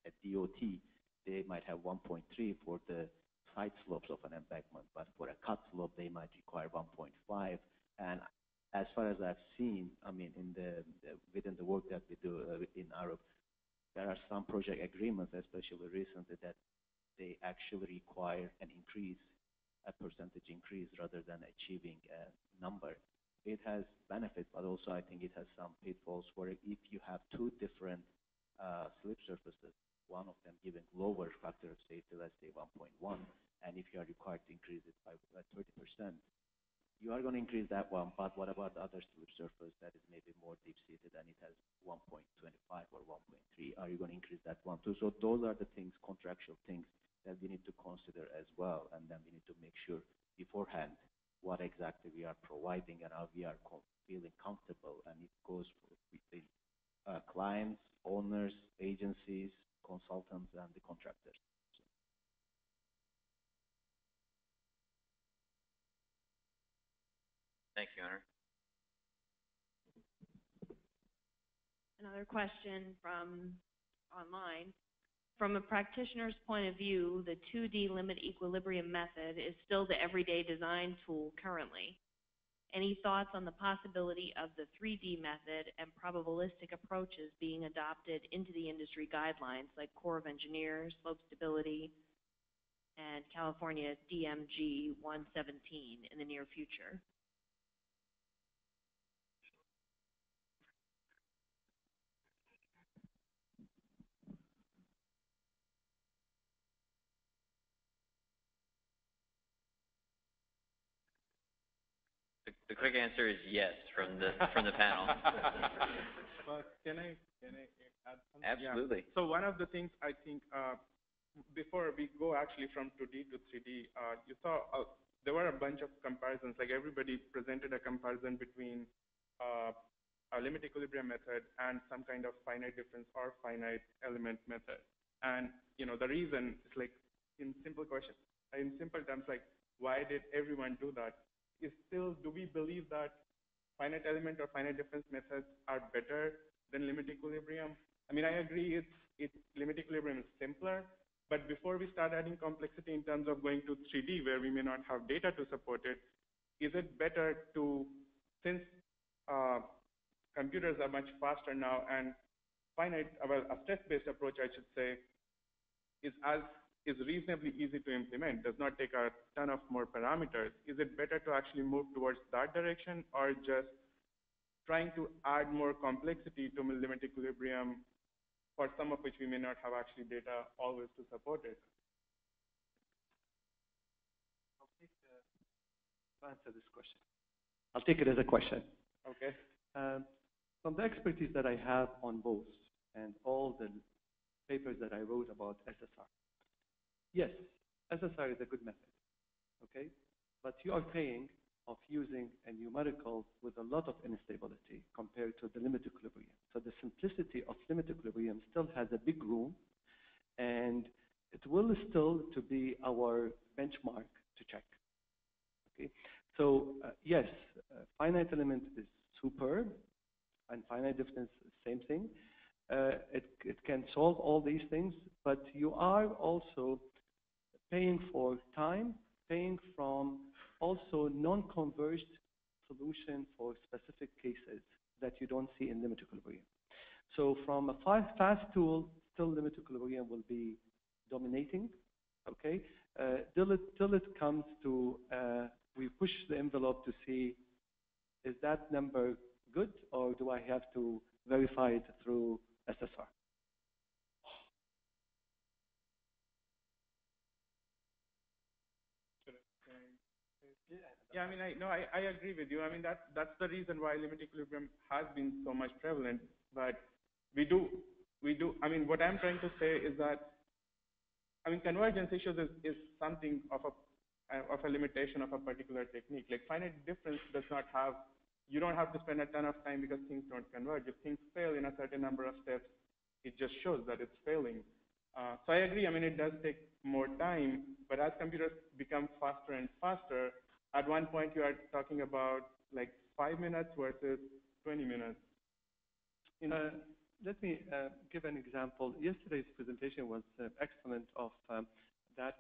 a DOT, they might have 1.3 for the side slopes of an embankment, but for a cut slope, they might require 1.5. And as far as I've seen, I mean, within the work that we do in Arup, there are some project agreements, especially recently, that they actually require a percentage increase rather than achieving a number. It has benefits, but also I think it has some pitfalls for it. If you have two different slip surfaces, one of them giving lower factor of safety, let's say 1.1, and if you are required to increase it by 30%, you are going to increase that one, but what about the other slip surface that is maybe more deep-seated and it has 1.25 or 1.3? Are you going to increase that one too? So those are the things, contractual things, that we need to consider as well, and then we need to make sure beforehand what exactly we are providing and how we are feeling comfortable, and it goes with the clients, owners, agencies, consultants, and the contractors. Thank you, Honor. Another question from online. From a practitioner's point of view, the 2D limit equilibrium method is still the everyday design tool currently. Any thoughts on the possibility of the 3D method and probabilistic approaches being adopted into the industry guidelines like Corps of Engineers, Slope Stability, and California DMG 117 in the near future? The quick answer is yes from the panel. Can I add something? Absolutely. Yeah. So one of the things I think before we go actually from 2D to 3D, you saw there were a bunch of comparisons. Like everybody presented a comparison between a limit equilibrium method and some kind of finite difference or finite element method. And the reason is like in simple terms, like why did everyone do that? Is still, do we believe that finite element or finite difference methods are better than limit equilibrium? I mean, I agree limit equilibrium is simpler, but before we start adding complexity in terms of going to 3D where we may not have data to support it, is it better to, since computers are much faster now and a stress-based approach, I should say, is reasonably easy to implement, does not take a ton of more parameters. Is it better to actually move towards that direction or just trying to add more complexity to limit equilibrium for some of which we may not have actually data always to support it? To answer this question. I'll take it as a question. Okay. From the expertise that I have on both and all the papers that I wrote about SSR, yes, SSR is a good method, okay? But you are paying of using a numerical with a lot of instability compared to the limit equilibrium. So the simplicity of limit equilibrium still has a big room, and it will still to be our benchmark to check, okay? So yes, finite element is superb, and finite difference is the same thing. It can solve all these things, but you are also paying for time, paying from also non-converged solution for specific cases that you don't see in limit equilibrium. So from a fast tool, still limit equilibrium will be dominating, okay? Till it comes to, we push the envelope to see, is that number good, or do I have to verify it through SSR? Yeah, I mean, I agree with you. I mean, that's the reason why limit equilibrium has been so much prevalent. But we do. I mean, what I'm trying to say is that, I mean, convergence issues is something of a limitation of a particular technique. Like finite difference does not have. You don't have to spend a ton of time because things don't converge. If things fail in a certain number of steps, it just shows that it's failing. So I agree. I mean, it does take more time, but as computers become faster and faster, at one point you are talking about like 5 minutes versus 20 minutes. Let me give an example. Yesterday's presentation was excellent of that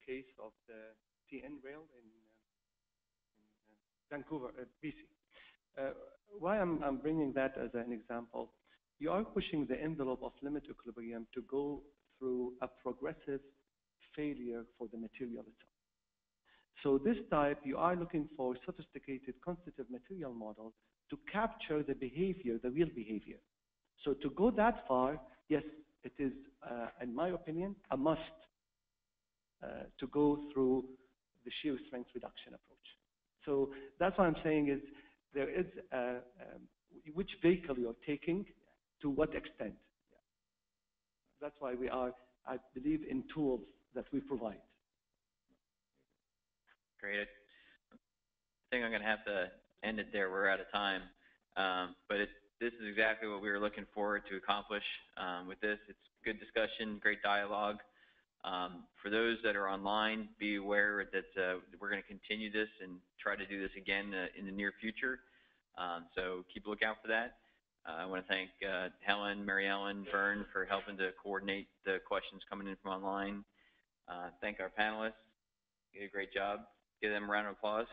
case of the TN rail in Vancouver, BC. Why I'm bringing that as an example, you are pushing the envelope of limit equilibrium to go through a progressive failure for the material itself. So this type, you are looking for sophisticated constitutive material model to capture the behavior, the real behavior. So to go that far, yes, it is, in my opinion, a must to go through the shear strength reduction approach. So that's what I'm saying is there is which vehicle you're taking, to what extent. That's why I believe in tools that we provide. Great. I think I'm going to have to end it there. We're out of time. But this is exactly what we were looking forward to accomplish with this. It's good discussion, great dialogue. For those that are online, be aware that we're going to continue this and try to do this again in the near future. So keep a lookout for that. I want to thank Helen, Mary Ellen, Vern for helping to coordinate the questions coming in from online. Thank our panelists. You did a great job. Give them a round of applause.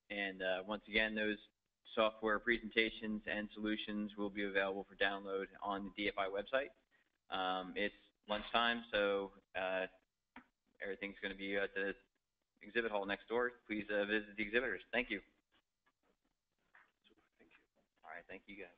And once again, those software presentations and solutions will be available for download on the DFI website. It's lunchtime, so everything's going to be at the exhibit hall next door. Please visit the exhibitors. Thank you. All right, thank you guys.